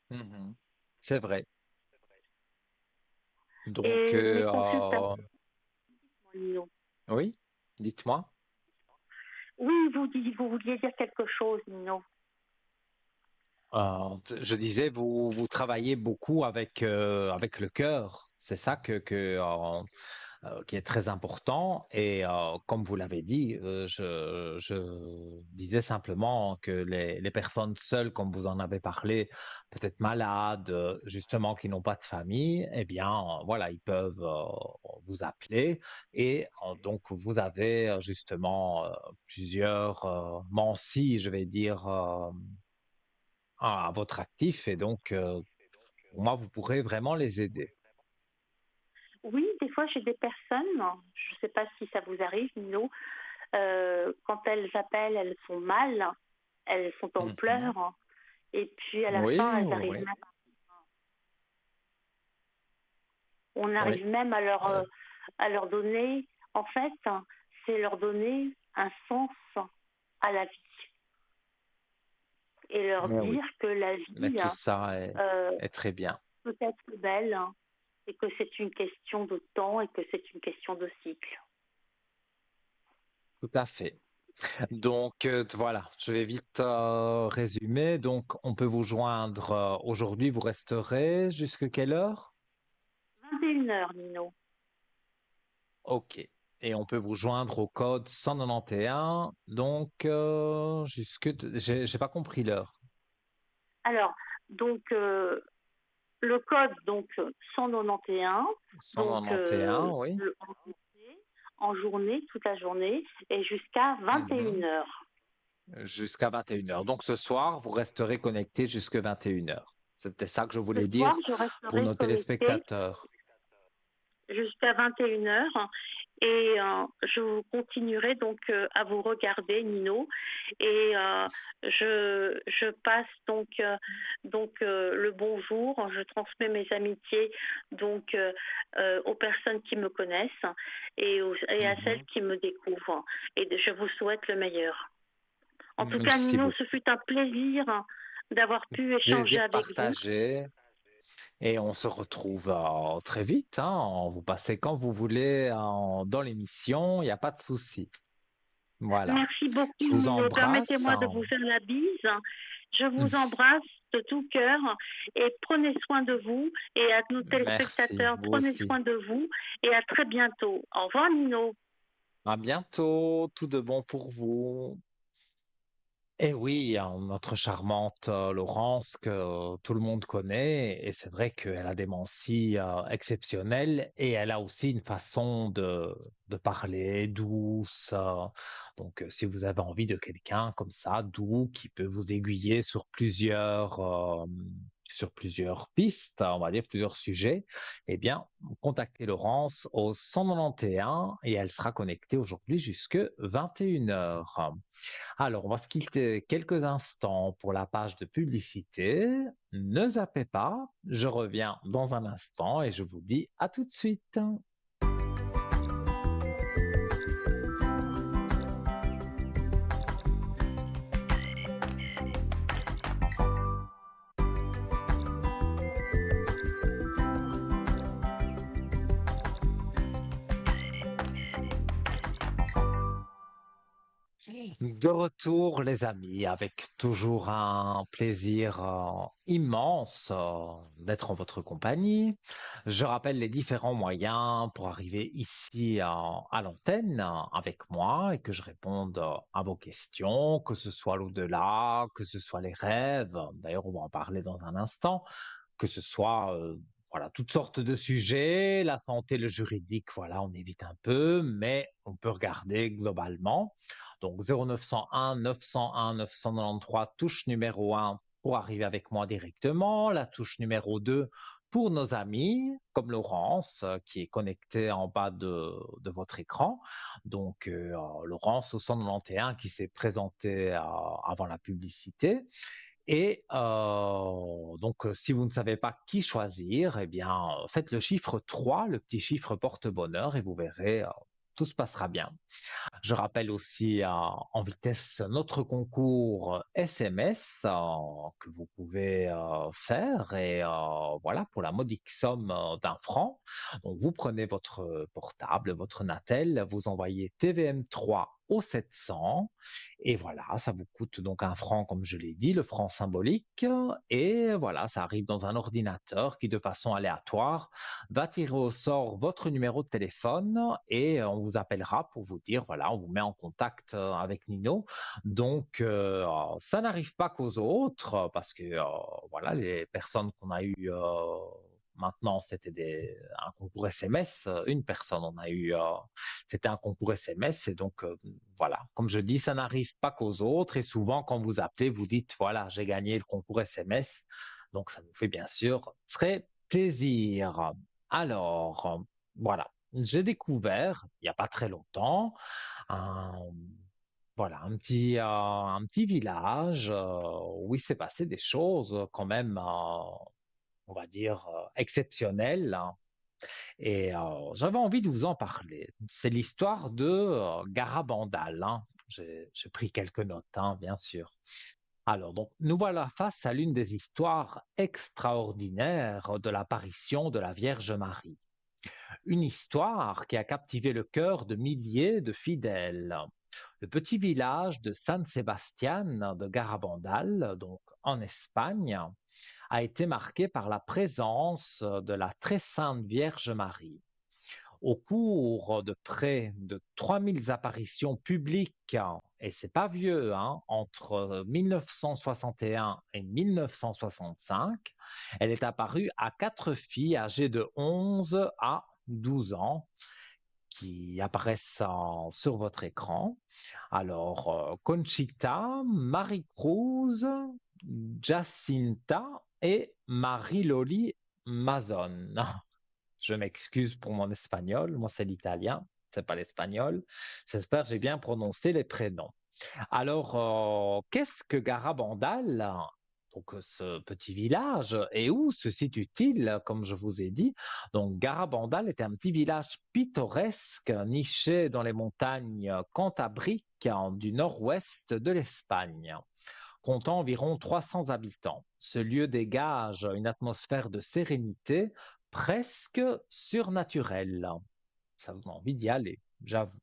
Mhm. C'est vrai. Donc, Et mes consultations, Nino. oui, dites-moi. Oui, vous vouliez dire quelque chose, Nino. Je disais, vous travaillez beaucoup avec le cœur. C'est ça qui est très important. Et comme vous l'avez dit, je disais simplement que les personnes seules, comme vous en avez parlé, peut-être malades, justement, qui n'ont pas de famille, eh bien, voilà, ils peuvent vous appeler. Et donc, vous avez justement plusieurs Mansi, je vais dire, à votre actif. Et donc, pour moi, vous pourrez vraiment les aider. Oui, des fois j'ai des personnes, je ne sais pas si ça vous arrive, Nino, quand elles appellent, elles sont mal, elles sont en Mhm. pleurs, et puis à la fin, Oui, elles oui, arrivent oui, même, on oui. arrive même Euh, à leur donner, en fait, c'est leur donner un sens à la vie et leur mais dire oui, que la mais vie tout ça euh, est très bien. peut être belle et que c'est une question de temps et que c'est une question de cycle. Tout à fait. Donc, voilà, je vais vite résumer. Donc, on peut vous joindre aujourd'hui, vous resterez jusqu'à quelle heure? 21 heures, Nino. OK. Et on peut vous joindre au code 191. Donc, j'ai pas compris l'heure. Alors, donc, le code, donc 191, donc 191, oui. en journée, toute la journée, et jusqu'à Mhm. 21 heures. Jusqu'à 21 heures. Donc, ce soir, vous resterez connecté jusqu'à 21 heures. C'était ça que je Ce voulais soir, dire je pour resterai nos connectée téléspectateurs. jusqu'à 21 heures et je continuerai donc à vous regarder, Nino, et je passe le bonjour, je transmets mes amitiés donc aux personnes qui me connaissent et à celles Mhm. qui me découvrent, et je vous souhaite le meilleur. En tout cas, Merci Nino, beaucoup. ce fut un plaisir d'avoir pu échanger Plaisir avec vous. partagé. Et on se retrouve très vite, hein. Vous passez quand vous voulez dans l'émission, il n'y a pas de souci. Voilà. Merci beaucoup, Je vous Nino. embrasse, Permettez-moi de hein. vous faire la bise. Je vous embrasse de tout cœur et prenez soin de vous et à nos Merci, téléspectateurs, vous prenez aussi. soin de vous et à très bientôt. Au revoir, Nino. À bientôt, tout de bon pour vous. Eh oui, hein, notre charmante Laurence que tout le monde connaît, et c'est vrai qu'elle a des mancies exceptionnelles et elle a aussi une façon de parler douce. Donc, si vous avez envie de quelqu'un comme ça, doux, qui peut vous aiguiller sur plusieurs sur plusieurs pistes, on va dire plusieurs sujets, eh bien, contactez Laurence au 191 et elle sera connectée aujourd'hui jusque 21 heures. Alors, on va se quitter quelques instants pour la page de publicité. Ne zappez pas, je reviens dans un instant et je vous dis à tout de suite. De retour, les amis, avec toujours un plaisir immense d'être en votre compagnie. Je rappelle les différents moyens pour arriver ici à l'antenne avec moi et que je réponde à vos questions, que ce soit l'au-delà, que ce soit les rêves. D'ailleurs, on va en parler dans un instant, que ce soit voilà, toutes sortes de sujets, la santé, le juridique, voilà, on évite un peu, mais on peut regarder globalement. Donc 0901 901 993, touche numéro 1 pour arriver avec moi directement, la touche numéro 2 pour nos amis, comme Laurence, qui est connectée en bas de votre écran. Donc Laurence au 191 qui s'est présentée avant la publicité. Et donc, si vous ne savez pas qui choisir, eh bien, faites le chiffre 3, le petit chiffre porte-bonheur, et vous verrez, tout se passera bien. Je rappelle aussi en vitesse notre concours SMS que vous pouvez faire et voilà pour la modique somme d'1 franc. Donc vous prenez votre portable, votre Natel, vous envoyez TVM3 au 700 et voilà, ça vous coûte donc 1 franc comme je l'ai dit, le franc symbolique et voilà, ça arrive dans un ordinateur qui de façon aléatoire va tirer au sort votre numéro de téléphone et on vous appellera pour vous dire, voilà, on vous met en contact avec Nino. Donc, ça n'arrive pas qu'aux autres parce que, voilà, les personnes qu'on a eues maintenant, c'était un concours SMS. Une personne, on a eu, c'était un concours SMS. Et donc, voilà, comme je dis, ça n'arrive pas qu'aux autres. Et souvent, quand vous appelez, vous dites, voilà, j'ai gagné le concours SMS. Donc, ça nous fait bien sûr très plaisir. Alors, voilà, j'ai découvert, il n'y a pas très longtemps, un, voilà, un petit village où il s'est passé des choses quand même, on va dire, exceptionnelles, hein. Et j'avais envie de vous en parler. C'est l'histoire de Garabandal, hein. J'ai pris quelques notes, hein, bien sûr. Alors, donc, nous voilà face à l'une des histoires extraordinaires de l'apparition de la Vierge Marie. Une histoire qui a captivé le cœur de milliers de fidèles. Le petit village de San Sebastián de Garabandal, donc en Espagne, a été marqué par la présence de la très sainte Vierge Marie. Au cours de près de 3000 apparitions publiques, et c'est pas vieux, hein, entre 1961 et 1965, elle est apparue à 4 filles âgées de 11 à 12 ans qui apparaissent sur votre écran. Alors, Conchita, Marie-Cruz, Jacinta et Marie-Loli Mazon. Je m'excuse pour mon espagnol, moi c'est l'italien, c'est pas l'espagnol. J'espère que j'ai bien prononcé les prénoms. Alors, qu'est-ce que Garabandal, donc ce petit village, et où se situe-t-il, comme je vous ai dit? Donc, Garabandal est un petit village pittoresque niché dans les montagnes cantabriques du nord-ouest de l'Espagne, comptant environ 300 habitants. Ce lieu dégage une atmosphère de sérénité presque surnaturelle. Ça vous donne envie d'y aller, j'avoue.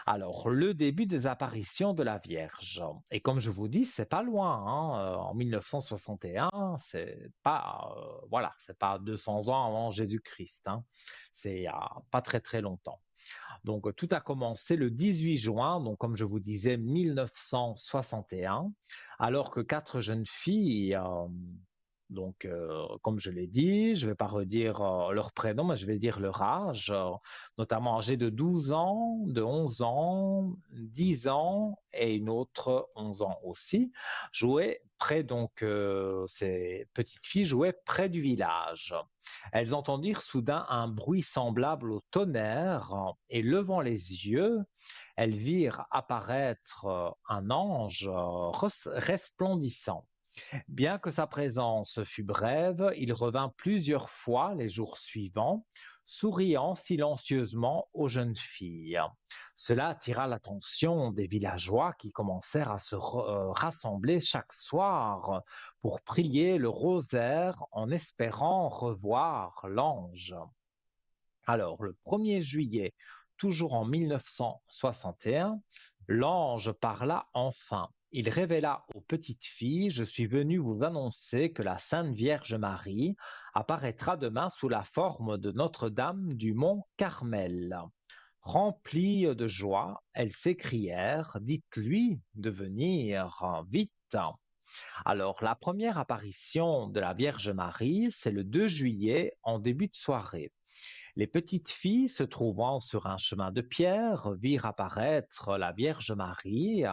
Alors, le début des apparitions de la Vierge. Et comme je vous dis, c'est pas loin, hein, en 1961, c'est pas, voilà, c'est pas 200 ans avant Jésus-Christ, hein. C'est il y a pas très très longtemps. Donc, tout a commencé le 18 juin, donc comme je vous disais, 1961, alors que 4 jeunes filles donc, comme je l'ai dit, je ne vais pas redire leur prénom, mais je vais dire leur âge, notamment âgées de 12 ans, de 11 ans, 10 ans et une autre 11 ans aussi, jouaient ces petites filles jouaient près du village. Elles entendirent soudain un bruit semblable au tonnerre et levant les yeux, elles virent apparaître un ange resplendissant. Bien que sa présence fût brève, il revint plusieurs fois les jours suivants, souriant silencieusement aux jeunes filles. Cela attira l'attention des villageois qui commencèrent à se rassembler chaque soir pour prier le rosaire en espérant revoir l'ange. Alors, le 1er juillet, toujours en 1961, l'ange parla enfin. Il révéla aux petites filles: Je suis venu vous annoncer que la Sainte Vierge Marie apparaîtra demain sous la forme de Notre-Dame du Mont Carmel. Remplies de joie, elles s'écrièrent: Dites-lui de venir vite. Alors, la première apparition de la Vierge Marie, c'est le 2 juillet en début de soirée. Les petites filles, se trouvant sur un chemin de pierre, virent apparaître la Vierge Marie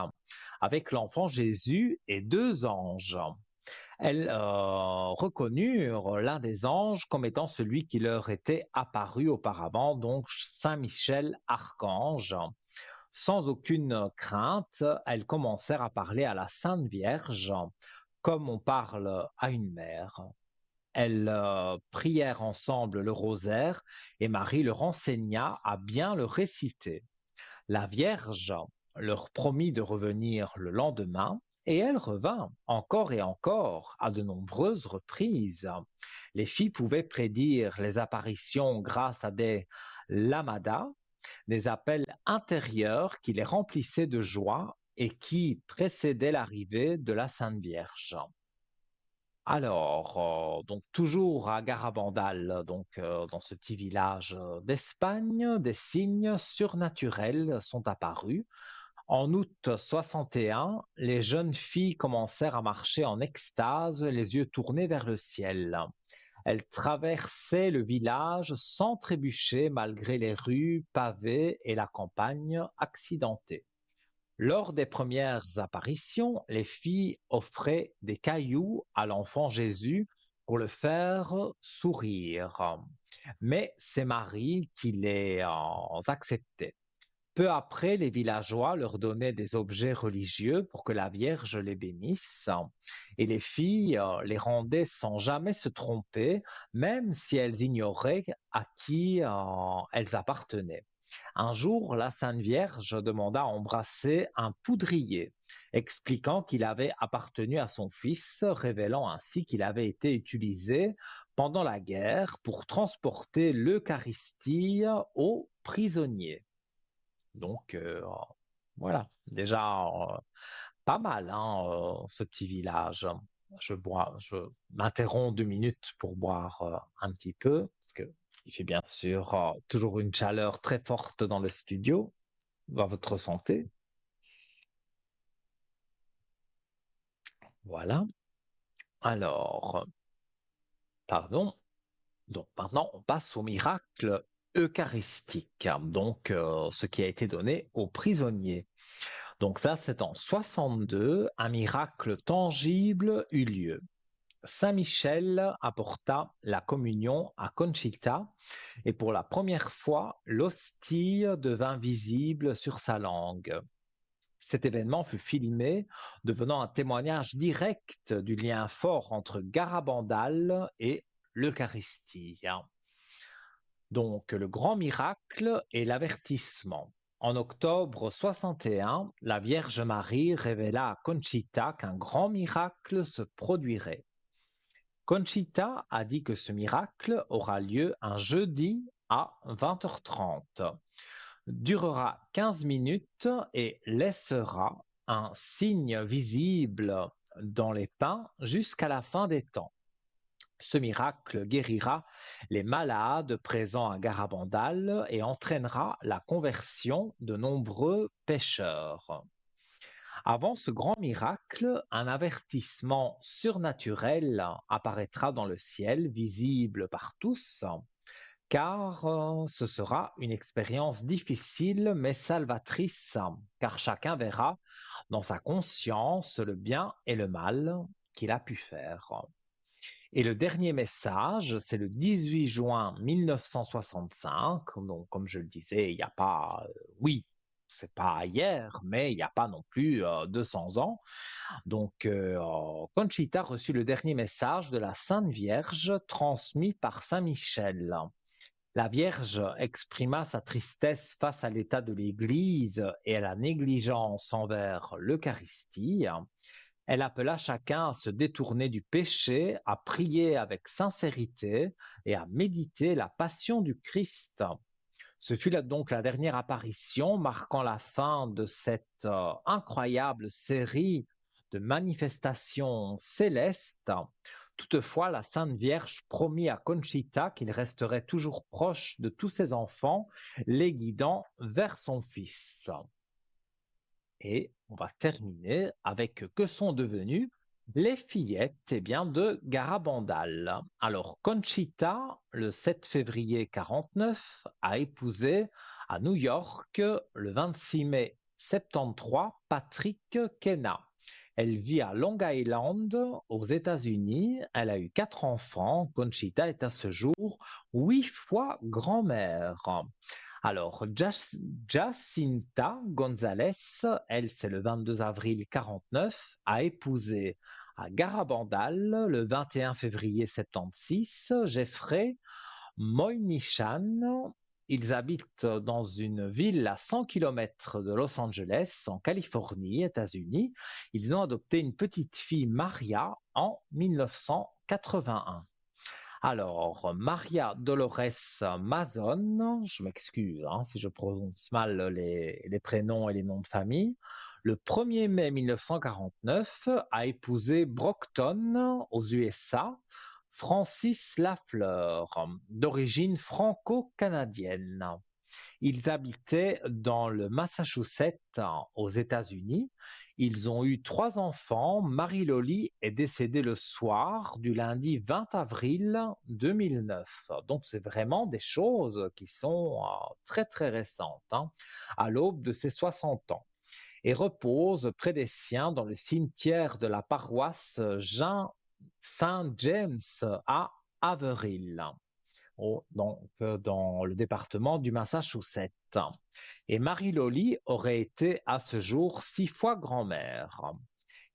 avec l'enfant Jésus et 2 anges. Elles reconnurent l'un des anges comme étant celui qui leur était apparu auparavant, donc Saint Michel Archange. Sans aucune crainte, elles commencèrent à parler à la Sainte Vierge comme on parle à une mère. Elles prièrent ensemble le rosaire et Marie leur enseigna à bien le réciter. La Vierge leur promit de revenir le lendemain et elle revint encore et encore à de nombreuses reprises. Les filles pouvaient prédire les apparitions grâce à des lamadas, des appels intérieurs qui les remplissaient de joie et qui précédaient l'arrivée de la Sainte Vierge. Alors, donc toujours à Garabandal, dans ce petit village d'Espagne, des signes surnaturels sont apparus. En août 61, les jeunes filles commencèrent à marcher en extase, les yeux tournés vers le ciel. Elles traversaient le village sans trébucher malgré les rues pavées et la campagne accidentée. Lors des premières apparitions, les filles offraient des cailloux à l'enfant Jésus pour le faire sourire. Mais c'est Marie qui les acceptait. Peu après, les villageois leur donnaient des objets religieux pour que la Vierge les bénisse, et les filles les rendaient sans jamais se tromper, même si elles ignoraient à qui elles appartenaient. Un jour, la Sainte Vierge demanda à embrasser un poudrier, expliquant qu'il avait appartenu à son fils, révélant ainsi qu'il avait été utilisé pendant la guerre pour transporter l'Eucharistie aux prisonniers. Donc, voilà, déjà pas mal, hein, ce petit village. Je m'interromps 2 minutes pour boire un petit peu, parce que il fait bien sûr toujours une chaleur très forte dans le studio. À votre santé. Voilà. Alors, pardon. Donc maintenant, on passe au miracle eucharistique, donc ce qui a été donné aux prisonniers. Donc ça, c'est en 62, un miracle tangible eut lieu. Saint Michel apporta la communion à Conchita et pour la première fois, l'hostie devint visible sur sa langue. Cet événement fut filmé, devenant un témoignage direct du lien fort entre Garabandal et l'Eucharistie. Donc, le grand miracle est l'avertissement. En octobre 61, la Vierge Marie révéla à Conchita qu'un grand miracle se produirait. Conchita a dit que ce miracle aura lieu un jeudi à 20h30, durera 15 minutes et laissera un signe visible dans les pins jusqu'à la fin des temps. Ce miracle guérira les malades présents à Garabandal et entraînera la conversion de nombreux pécheurs. Avant ce grand miracle, un avertissement surnaturel apparaîtra dans le ciel, visible par tous, car ce sera une expérience difficile mais salvatrice, car chacun verra dans sa conscience le bien et le mal qu'il a pu faire. Et le dernier message, c'est le 18 juin 1965. Donc, comme je le disais, il n'y a pas, oui, c'est pas hier, mais il n'y a pas non plus 200 ans. Donc, Conchita reçut le dernier message de la Sainte Vierge transmis par Saint Michel. La Vierge exprima sa tristesse face à l'état de l'Église et à la négligence envers l'Eucharistie. Elle appela chacun à se détourner du péché, à prier avec sincérité et à méditer la passion du Christ. Ce fut donc la dernière apparition marquant la fin de cette incroyable série de manifestations célestes. Toutefois, la Sainte Vierge promit à Conchita qu'il resterait toujours proche de tous ses enfants, les guidant vers son Fils. Et on va terminer avec que sont devenues les fillettes bien, de Garabandal. Alors, Conchita, le 7 février 49, a épousé à New York le 26 mai 73 Patrick Kenna. Elle vit à Long Island, aux États-Unis. Elle a eu 4 enfants. Conchita est à ce jour 8 fois grand-mère. Alors, Jacinta González, elle, c'est le 22 avril 49, a épousé à Garabandal le 21 février 76 Jeffrey Moynihan. Ils habitent dans une ville à 100 km de Los Angeles, en Californie, États-Unis. Ils ont adopté une petite fille, Maria, en 1981. Alors, Maria Dolores Mazon, je m'excuse si je prononce mal les prénoms et les noms de famille, le 1er mai 1949 a épousé Brockton aux USA, Francis Lafleur, d'origine franco-canadienne. Ils habitaient dans le Massachusetts aux États-Unis. Ils ont eu 3 enfants. Marie-Loli est décédée le soir du lundi 20 avril 2009. Donc, c'est vraiment des choses qui sont très, très récentes, à l'aube de ses 60 ans. Et repose près des siens dans le cimetière de la paroisse Jean Saint James à Haverhill, dans le département du Massachusetts. Et Marie-Loli aurait été à ce jour 6 fois grand-mère.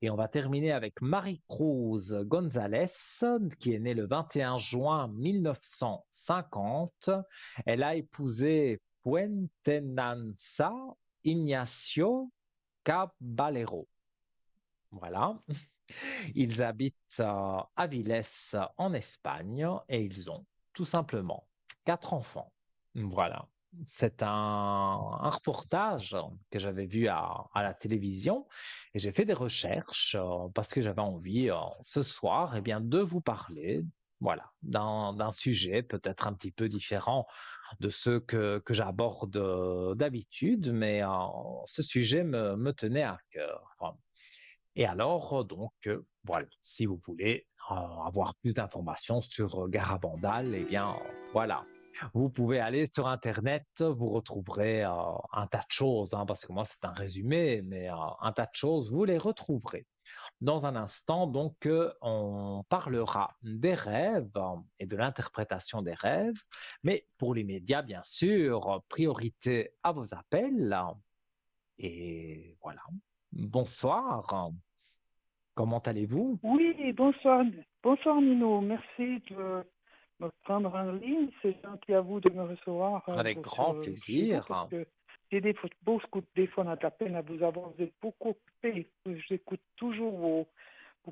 Et on va terminer avec Marie-Cruz González, qui est née le 21 juin 1950. Elle a épousé Puentenanza Ignacio Caballero. Voilà. Ils habitent à Avilés en Espagne et ils ont tout simplement 4 enfants. Voilà. C'est un reportage que j'avais vu à la télévision et j'ai fait des recherches parce que j'avais envie ce soir bien, de vous parler voilà, d'un sujet peut-être un petit peu différent de ceux que j'aborde d'habitude, mais ce sujet me tenait à cœur. Et alors, donc, voilà, si vous voulez avoir plus d'informations sur Garabandal, bien, voilà. Vous pouvez aller sur Internet, vous retrouverez un tas de choses, parce que moi, c'est un résumé, mais un tas de choses, vous les retrouverez. Dans un instant, donc, on parlera des rêves et de l'interprétation des rêves, mais pour les médias, bien sûr, priorité à vos appels. Et voilà. Bonsoir. Comment allez-vous? Oui, bonsoir. Bonsoir Nino, merci de me prendre en ligne. C'est gentil à vous de me recevoir Avec grand chez vous plaisir. parce que j'ai des fois on a de la peine à vous avoir. Vous êtes beaucoup occupé. J'écoute toujours vos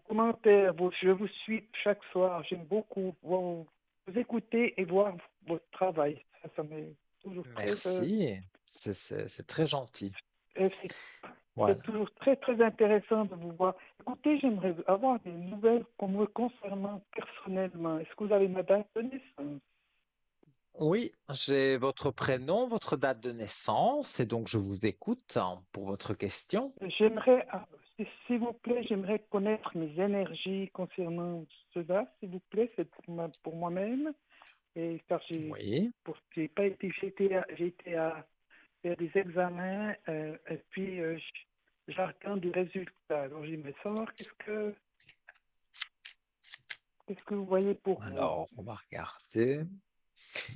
commentaires. Je vous suis chaque soir. J'aime beaucoup vous écouter et voir votre travail. Ça m'est toujours Merci. C'est très gentil. euh, Voilà. c'est toujours très, très intéressant de vous voir. Écoutez, j'aimerais avoir des nouvelles me concernant personnellement. Est-ce que vous avez ma date de naissance? Oui, j'ai votre prénom, votre date de naissance, et donc je vous écoute pour votre question. J'aimerais, s'il vous plaît, j'aimerais connaître mes énergies concernant cela, s'il vous plaît. C'est pour moi-même. Et car Oui, j'ai j'ai été à faire des examens, et puis j'attends des résultats. Alors j'aimerais savoir qu'est-ce que vous voyez pour moi. Alors, on va regarder.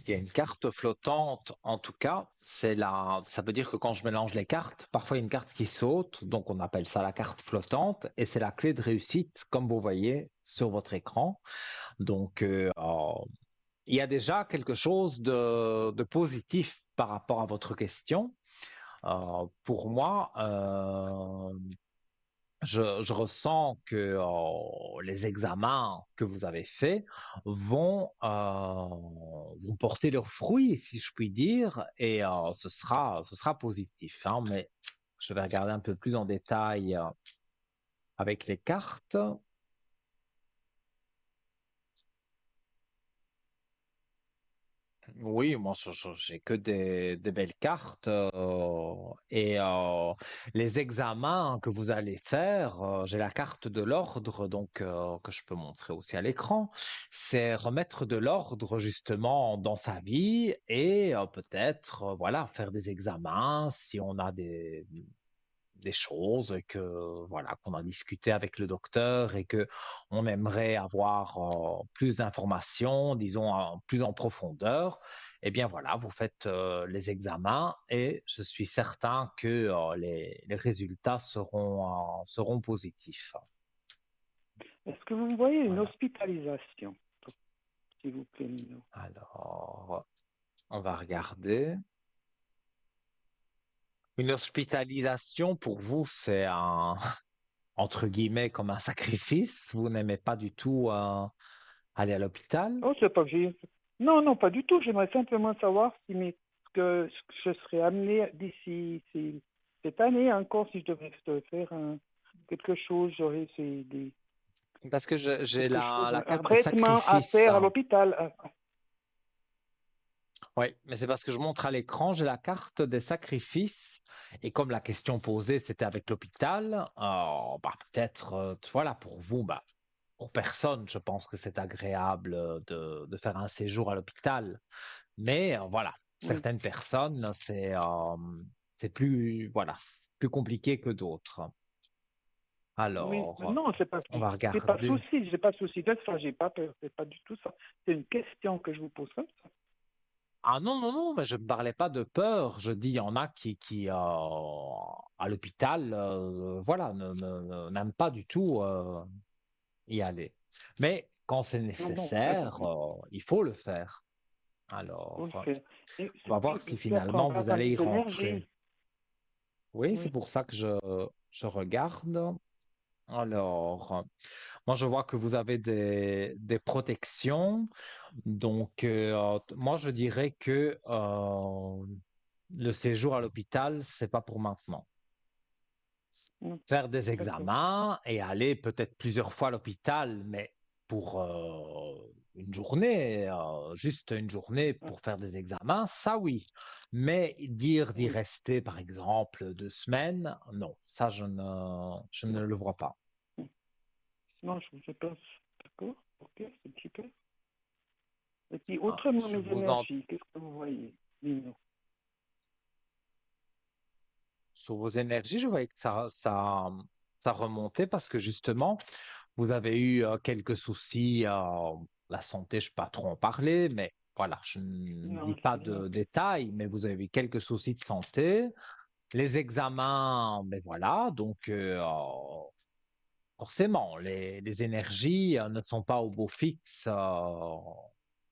Il y a une carte flottante, en tout cas, ça veut dire que quand je mélange les cartes, parfois il y a une carte qui saute, donc on appelle ça la carte flottante, et c'est la clé de réussite, comme vous voyez sur votre écran. Donc, il y a déjà quelque chose de positif par rapport à votre question. Pour moi, je ressens que les examens que vous avez faits vont porter leurs fruits, si je puis dire, et ce sera positif, hein, mais je vais regarder un peu plus en détail avec les cartes. Oui, moi, j'ai que des belles cartes et les examens que vous allez faire, j'ai la carte de l'ordre, donc que je peux montrer aussi à l'écran. C'est remettre de l'ordre justement dans sa vie et peut-être, voilà, faire des examens si on a des choses que voilà qu'on a discuté avec le docteur et que on aimerait avoir plus d'informations, disons plus en profondeur, eh bien voilà, vous faites les examens et je suis certain que les résultats seront positifs. Est-ce que vous me voyez une Voilà. hospitalisation, s'il vous plaît, Nino? Alors, on va regarder. Une hospitalisation pour vous, c'est un entre guillemets comme un sacrifice. Vous n'aimez pas du tout aller à l'hôpital? Oh, c'est pas que j'ai... Non, non, pas du tout. J'aimerais simplement savoir ce que je serais amené cette année encore, si je devrais faire quelque chose, j'aurais Parce que j'ai quelque chose, la un carte des traitement à sacrifices, faire à hein. l'hôpital. Oui, mais c'est parce que je montre à l'écran, j'ai la carte des sacrifices. Et comme la question posée, c'était avec l'hôpital, bah, peut-être, voilà, pour vous, bah, pour personne, je pense que c'est agréable de faire un séjour à l'hôpital. Mais voilà, Oui, certaines personnes, c'est plus, voilà, c'est plus compliqué que d'autres. oui. Alors, Non, on va c'est pas regarder. souci, j'ai pas de souci de ça, j'ai pas peur, c'est pas du tout ça. C'est une question que je vous pose comme ça. Ah non, non, non, mais je ne parlais pas de peur. Je dis, il y en a qui à l'hôpital, voilà, n'aiment pas du tout y aller. Mais quand c'est Non, bon, nécessaire, il faut le faire. faut le Alors, faire. Et on va voir si ça finalement prendra vous pas allez y des rentrer. énergies. Oui, c'est Oui. pour ça que je regarde. Alors, moi, je vois que vous avez des protections. Donc, moi, je dirais que le séjour à l'hôpital, c'est pas pour maintenant. Mm, Faire des d'accord. examens et aller peut-être plusieurs fois à l'hôpital, mais pour une journée, juste une journée Ah, pour faire des examens, ça oui. Mais dire d'y oui. rester, par exemple, 2 semaines, non, ça je ne le vois pas. Mm. Non, je pense. D'accord. Ok, c'est super. Et puis, Ah, autrement, je mes vous en énergies, qu'est-ce que vous voyez, Nino? Sur vos énergies, je voyais que ça remontait parce que justement, vous avez eu quelques soucis. La santé, je ne vais pas trop en parler, mais voilà, je ne dis Non, pas c'est rien. de détails, mais vous avez eu quelques soucis de santé. Les examens, mais voilà, donc forcément, les énergies ne sont pas au beau fixe.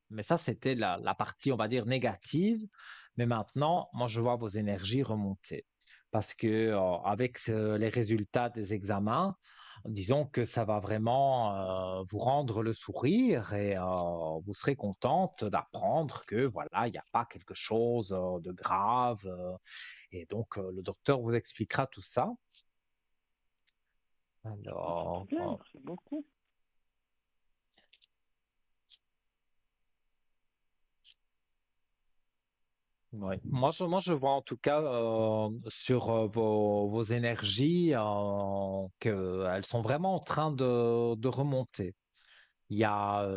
Mais ça, c'était la partie, on va dire, négative. Mais maintenant, moi, je vois vos énergies remonter. Parce que avec les résultats des examens, disons que ça va vraiment vous rendre le sourire et vous serez contente d'apprendre que voilà, il n'y a pas quelque chose de grave. Et donc, le docteur vous expliquera tout ça. Ah, c'est très Alors, bien, merci beaucoup. ouais. Moi, je vois en tout cas sur vos énergies qu'elles sont vraiment en train de remonter. Il y a,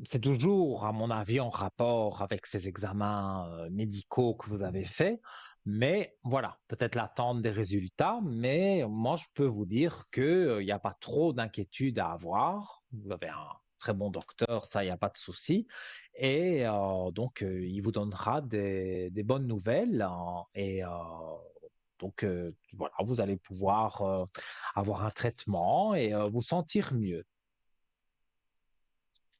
c'est toujours, à mon avis, en rapport avec ces examens médicaux que vous avez faits, Mais voilà, peut-être l'attente des résultats, mais moi je peux vous dire que il n'y a pas trop d'inquiétude à avoir. Vous avez un très bon docteur, ça, il n'y a pas de souci. Et donc, il vous donnera des bonnes nouvelles, hein, et donc, voilà, vous allez pouvoir avoir un traitement et vous sentir mieux.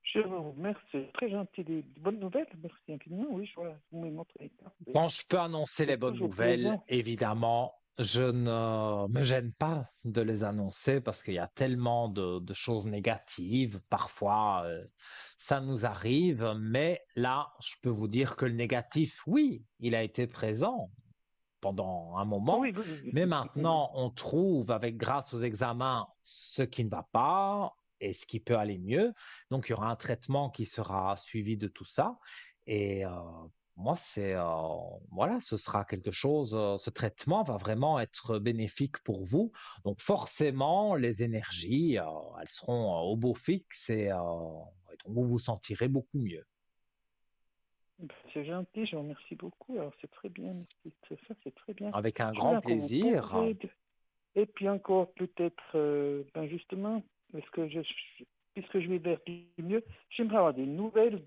Je vous remercie, c'est très gentil, des bonnes nouvelles. Merci infiniment. Oui, je vois, vous m'avez montré les cartes. Quand je peux annoncer les C'est bonnes toujours nouvelles, plaisant. évidemment, je ne me gêne pas de les annoncer parce qu'il y a tellement de choses négatives. Parfois, ça nous arrive, mais là, je peux vous dire que le négatif, oui, il a été présent pendant un moment, Oui, oui, oui, oui, mais effectivement. maintenant, on trouve, avec grâce aux examens, ce qui ne va pas et ce qui peut aller mieux. Donc, il y aura un traitement qui sera suivi de tout ça. Et moi, voilà, ce sera quelque chose, ce traitement va vraiment être bénéfique pour vous. Donc, forcément, les énergies, elles seront au beau fixe et donc vous vous sentirez beaucoup mieux. Ben, c'est gentil, je vous remercie beaucoup. Alors, c'est très bien, merci. Ça, c'est très bien. Avec un Je voulais grand encore vous plaisir. poser, et puis encore peut-être, ben justement, est-ce que puisque je vais vers du mieux, j'aimerais avoir des nouvelles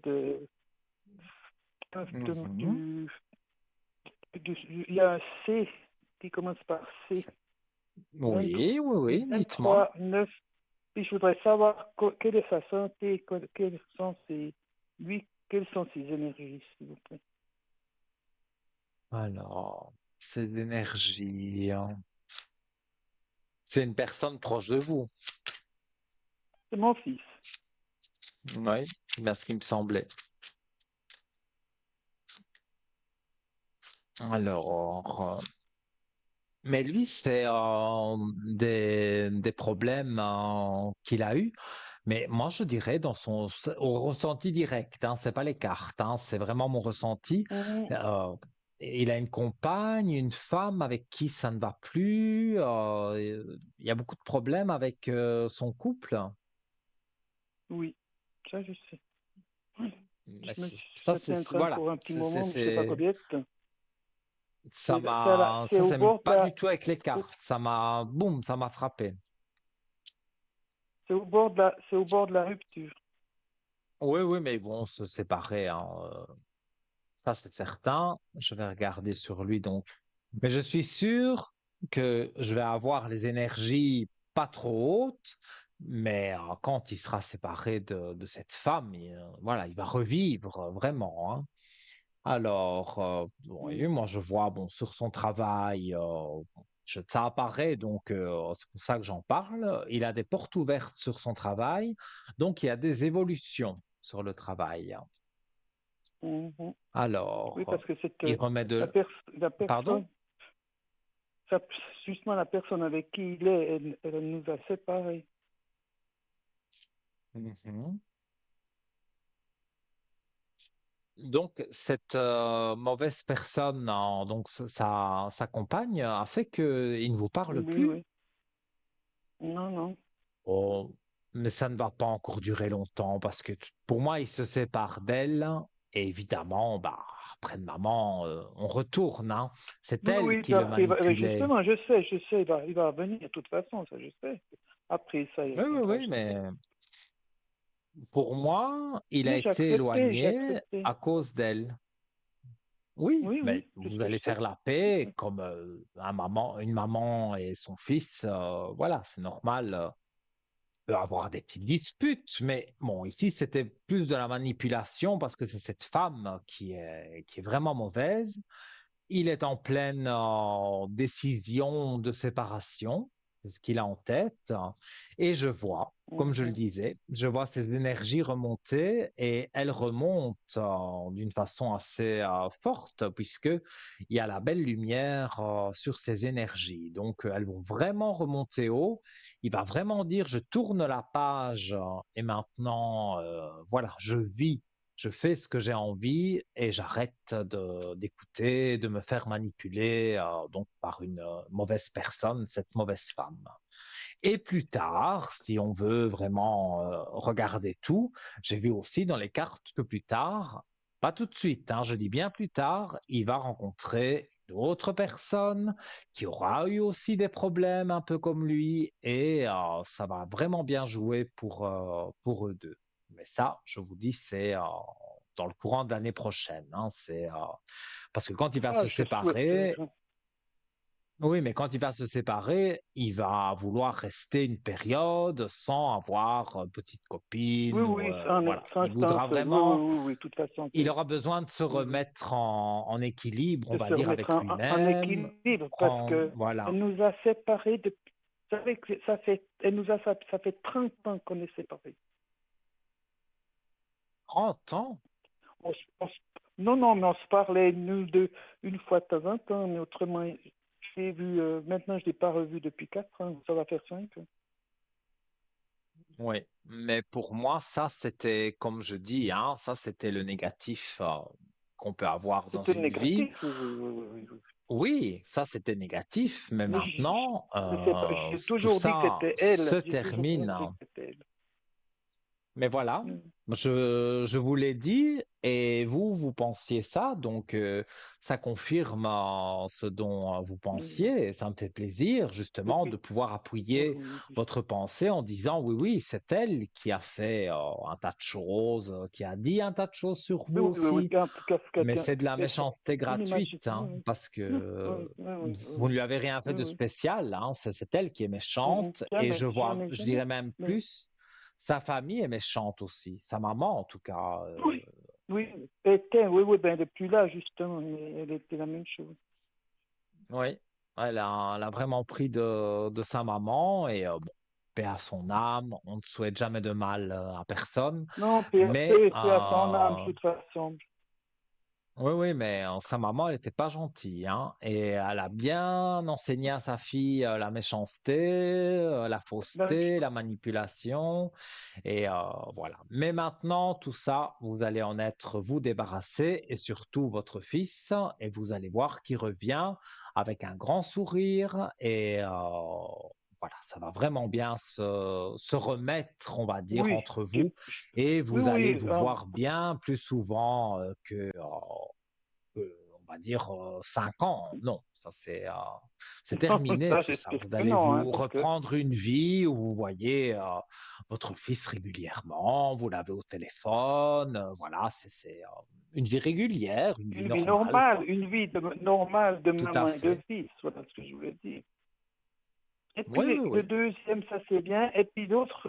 Mhm. du, il y a un C qui commence par C, Oui, oui, du oui, dites-moi. 23-9. Puis je voudrais savoir quelle est sa santé, quelles sont ses énergies, s'il vous plaît. Alors, ces énergies, hein. C'est une personne proche de vous. C'est mon fils. Oui, c'est bien ce qui me semblait. Alors, mais lui, c'est des problèmes qu'il a eu. Mais moi, je dirais au ressenti direct, hein, c'est pas les cartes, hein, c'est vraiment mon ressenti. Mhm. Euh, il a une compagne, une femme avec qui ça ne va plus. Il y a beaucoup de problèmes avec son couple. Oui, ça je sais. Mais Ça fait un train voilà, pour un petit moment, mais je sais pas combien de temps. C'est ça au c'est même bord de pas du tout avec les au- cartes. Boum, ça m'a frappé. c'est au bord de la rupture. Oui, oui, mais bon, se séparer, hein, ça c'est certain. Je vais regarder sur lui donc. Mais je suis sûr que je vais avoir les énergies pas trop hautes, mais quand il sera séparé de cette femme, voilà, il va revivre vraiment, hein. Alors, bon, et Mhm. moi je vois bon sur son travail, ça apparaît donc c'est pour ça que j'en parle. Il a des portes ouvertes sur son travail, donc il y a des évolutions sur le travail. Mhm. Oui, Alors, parce que il remet la, de, la pardon? personne, ça- justement la personne avec qui il est, elle nous a séparés. Mhm. Donc cette mauvaise personne, donc sa compagne, a fait qu'il ne vous parle Oui, plus. oui. Non, non. Oh, mais ça ne va pas encore durer longtemps parce que pour moi, il se sépare d'elle et évidemment, bah, après de maman, on retourne, hein. C'est Oui, elle oui, qui le oui, manipulait. justement, je sais, il va revenir de toute façon, ça je sais. Après ça, il Oui, oui, reviendra, oui, je mais sais. pour moi, il a Oui, été j'ai éloigné accepté. à cause d'elle. Oui, Oui, mais oui, c'est ce vous que je allez sais. faire la paix comme une maman et son fils. Voilà, c'est normal. Peut avoir des petites disputes, mais bon, ici, c'était plus de la manipulation parce que c'est cette femme qui est vraiment mauvaise. Il est en pleine décision de séparation, c'est ce qu'il a en tête, et je vois, comme je le Mhm. disais, je vois ses énergies remonter et elles remontent d'une façon assez forte puisque il y a la belle lumière sur ses énergies. Donc, elles vont vraiment remonter haut. Il va vraiment dire, je tourne la page et maintenant, voilà, je vis, je fais ce que j'ai envie et j'arrête d'écouter, de me faire manipuler donc par une mauvaise personne, cette mauvaise femme. Et plus tard, si on veut vraiment regarder tout, j'ai vu aussi dans les cartes que plus tard, pas tout de suite, hein, je dis bien plus tard, il va rencontrer d'autres personnes qui aura eu aussi des problèmes un peu comme lui et ça va vraiment bien jouer pour eux deux. Mais ça, je vous dis, c'est dans le courant de l'année prochaine, hein. Parce que quand il va Ah, se je souhaite. séparer, oui, mais quand il va se séparer, il va vouloir rester une période sans avoir petite Oui, copine ou oui, en voilà. sans Il voudra instance. Oui, oui, vraiment, oui, oui, de toute façon, il aura besoin de se oui, oui. remettre en équilibre, on De va se dire, remettre avec en lui-même, équilibre parce prendre, que voilà, elle nous a séparés depuis. Vous savez que ça fait, elle nous a, ça fait 30 ans qu'on est séparés. 30 ans. Non, non, mais on se parlait, nous deux, une fois de temps en temps, mais autrement, j'ai vu, maintenant, je ne l'ai pas revu depuis 4 ans, ça va faire 5 ans. Oui, mais pour moi, ça, c'était, comme je dis, hein, ça, c'était le négatif qu'on peut avoir dans C'était une vie. négatif, oui, oui, oui, oui, oui, oui. Oui, ça, c'était négatif, mais Mais maintenant, j'ai tout toujours dit que ça c'était se elle, j'ai toujours termine, pensé que hein. c'était elle. Mais voilà, Mm. je vous l'ai dit et vous, vous pensiez ça, donc ça confirme ce dont vous Mm. pensiez et ça me fait plaisir Oui, justement de pouvoir oui, appuyer oui, oui. votre pensée en disant oui, oui, c'est elle qui a fait un tas de choses, qui a dit un tas de choses sur Oui, vous oui, oui, aussi, oui, en tout cas, c'est mais quelqu'un, c'est de la c'est méchanceté une image. gratuite, hein, Oui, parce que oui, oui, oui, oui, vous ne oui, lui avez rien fait oui, de oui. spécial, hein, c'est elle qui est Mhm. méchante et Jamais, jamais, je jamais. dirais même Oui, plus, sa famille est méchante aussi, sa maman en tout cas. oui, oui, était, oui, oui, ben depuis là, justement, mais elle était la même chose. Oui, elle a vraiment pris de sa maman et bon, paix à son âme, on ne souhaite jamais de mal à personne, Non, mais paix à son âme, de toute façon. oui, oui, mais sa maman, elle n'était pas gentille, hein, et elle a bien enseigné à sa fille la méchanceté, la Ben, fausseté, la manipulation, et voilà. Mais maintenant, tout ça, vous allez en être vous débarrassé, et surtout votre fils, et vous allez voir qu'il revient avec un grand sourire, et voilà, ça va vraiment bien se remettre, on va dire, oui, entre vous, et oui, vous allez oui, vous voir bien plus souvent on va dire 5 ans. Non, ça c'est terminé ça, tout ça. j'espère Vous que allez non, hein, vous parce que reprendre une vie où vous voyez votre fils régulièrement, vous l'avez au téléphone, voilà, c'est une vie régulière, une vie une vie normale, normale, quoi. normale de Tout à maman et de fait. fils, voilà ce que je voulais dire. Et Oui, puis oui, le oui. deuxième, ça c'est bien. Et puis l'autre,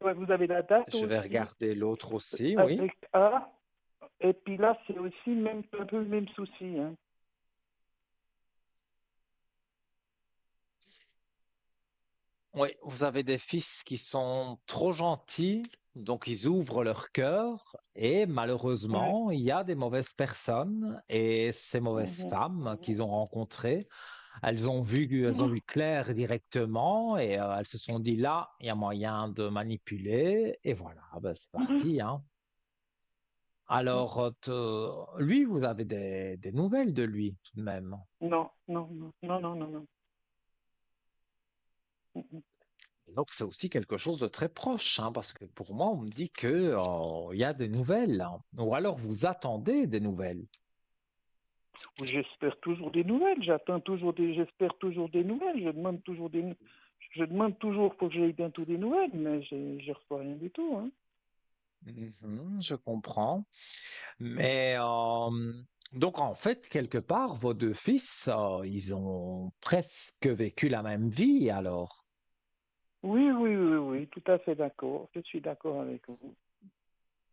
ouais, vous avez la date Je vais aussi regarder l'autre aussi, oui. avec A. Et puis là, c'est aussi même un peu le même souci, hein. Oui, vous avez des fils qui sont trop gentils, donc ils ouvrent leur cœur et Ouais. malheureusement, il y a des mauvaises personnes et ces mauvaises Mhm. femmes qu'ils ont rencontrées, elles ont vu clair directement et elles se sont dit là, il y a moyen de manipuler et voilà, ben, c'est Mhm. parti, hein. Alors, lui, vous avez des nouvelles de lui tout de même. Non, non, non, non, non, non, non. Mhm. Donc c'est aussi quelque chose de très proche, hein, parce que pour moi, on me dit que il y a des nouvelles, hein. Ou alors vous attendez des nouvelles. J'espère toujours des nouvelles, j'espère toujours des nouvelles, je demande toujours pour que j'aie bientôt des nouvelles, mais je reçois rien du tout, hein. Mhm, je comprends. Mais donc en fait, quelque part, vos deux fils, ils ont presque vécu la même vie alors. Oui, oui, oui, oui, tout à fait d'accord. Je suis d'accord avec vous.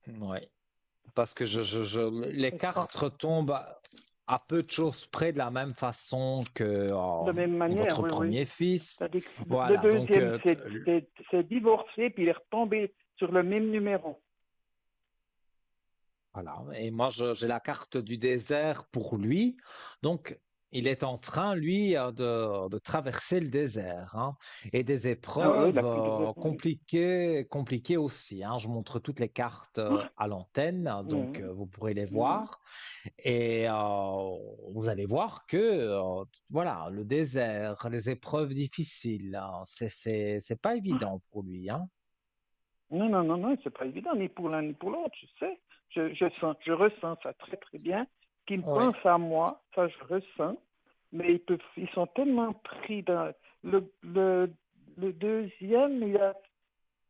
Oui. Parce que les Et ça, cartes tombent à peu de choses près de la même façon que de même manière, votre oui, oui. premier fils. C'est-à-dire que le Voilà, donc deuxième s'est divorcé, puis il est retombé sur le même numéro. voilà. Et moi, j'ai la carte du désert pour lui. Donc, il est en train, lui, de traverser le désert, hein, et des Ah oui, épreuves la plus de oui. compliquées, compliquées aussi, hein. Je montre toutes les cartes à l'antenne, donc Oui, vous pourrez les oui. voir. Et vous allez voir que, voilà, le désert, les épreuves difficiles, hein, c'est pas évident pour lui, hein. Non, non, non, non, c'est pas évident, ni pour l'un ni pour l'autre, je sais. Je ressens ça très très bien. qu'ils Oui. pensent à moi, ça je ressens, mais ils sont tellement pris dans le deuxième,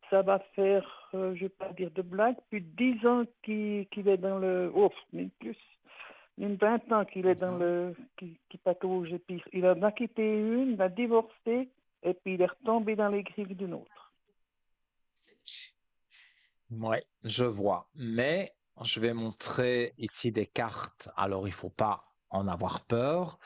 ça va faire, je vais pas dire de blague, plus de 10 ans qu'il est dans le, oh, même plus, même 20 ans qu'il est dans Mhm. qui patauge, et puis il en a quitté une, il a divorcé, et puis il est retombé dans les griffes d'une autre. Ouais, je vois. Mais je vais montrer ici des cartes. Alors, il faut pas en avoir peur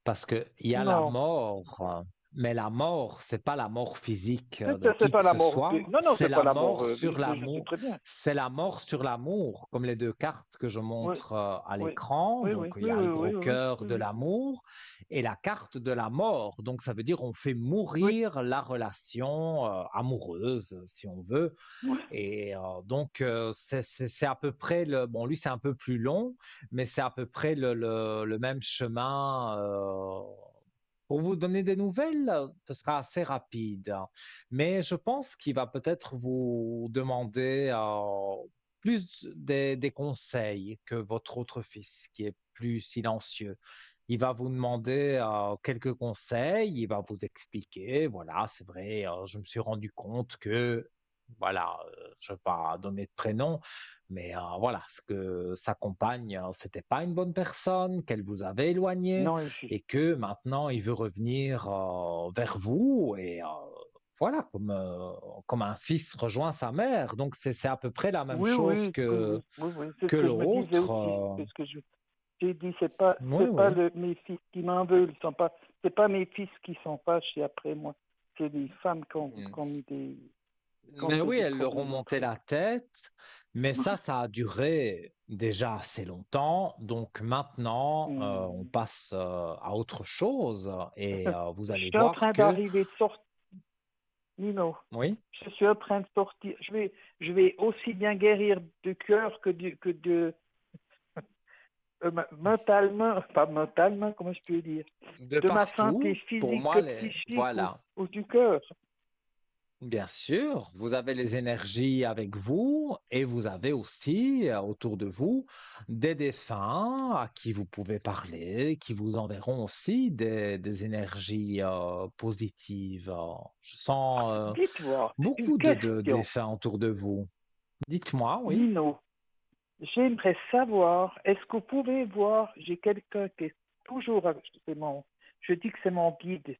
parce que il y a la Non, mort. Mais la mort, c'est pas la mort physique de c'est qui pas que la ce mort, soit. non, non, C'est c'est pas la la mort mort sur vive, mais je sais l'amour. très bien. C'est la mort sur l'amour, comme les deux cartes que je Oui, montre à oui, l'écran. oui, Donc, oui, il y oui, a oui, le gros oui, oui, cœur oui, de oui, l'amour et la carte de la mort. Donc, ça veut dire on fait oui, mourir la relation amoureuse, si on veut. oui, Et donc, c'est à peu près le. Bon, lui, c'est un peu plus long, mais c'est à peu près le même chemin. Pour vous donner des nouvelles, ce sera assez rapide. Mais je pense qu'il va peut-être vous demander plus des conseils que votre autre fils, qui est plus silencieux. Il va vous demander quelques conseils, il va vous expliquer, voilà, c'est vrai, je me suis rendu compte que, voilà, je ne vais pas donner de prénom, mais voilà, ce que sa compagne, c'était pas une bonne personne, qu'elle vous avait éloigné non, et que maintenant il veut revenir vers vous et voilà, comme un fils rejoint sa mère. Donc c'est à peu près la même oui, chose oui, oui, oui, oui, c'est ce que que je me disais l'autre. aussi, c'est ce que j'ai dit, Oui, c'est pas oui. mes fils qui m'en veulent, c'est pas mes fils qui sont fâchés après moi, c'est des femmes qui ont mis qui ont Mais fait oui, des elles leur ont problèmes monté entre eux. la tête, mais ça a duré déjà assez longtemps. Donc maintenant, on Hum. passe à autre chose et vous Je allez suis en voir train que, d'arriver de sortir, Nino, oui, je suis en train de sortir, je vais aussi bien guérir du cœur que de mentalement, pas mentalement, comment je peux dire, de de ma santé partout, pour physique moi, que psychique voilà. ou du cœur. Bien sûr, vous avez les énergies avec vous et vous avez aussi autour de vous des défunts à qui vous pouvez parler, qui vous enverront aussi des énergies positives. Je sens Dites-moi, une beaucoup de question, défunts autour de vous. Dites-moi, oui. Nino. J'aimerais savoir, est-ce que vous pouvez voir, j'ai quelqu'un qui est toujours, je dis que c'est mon guide.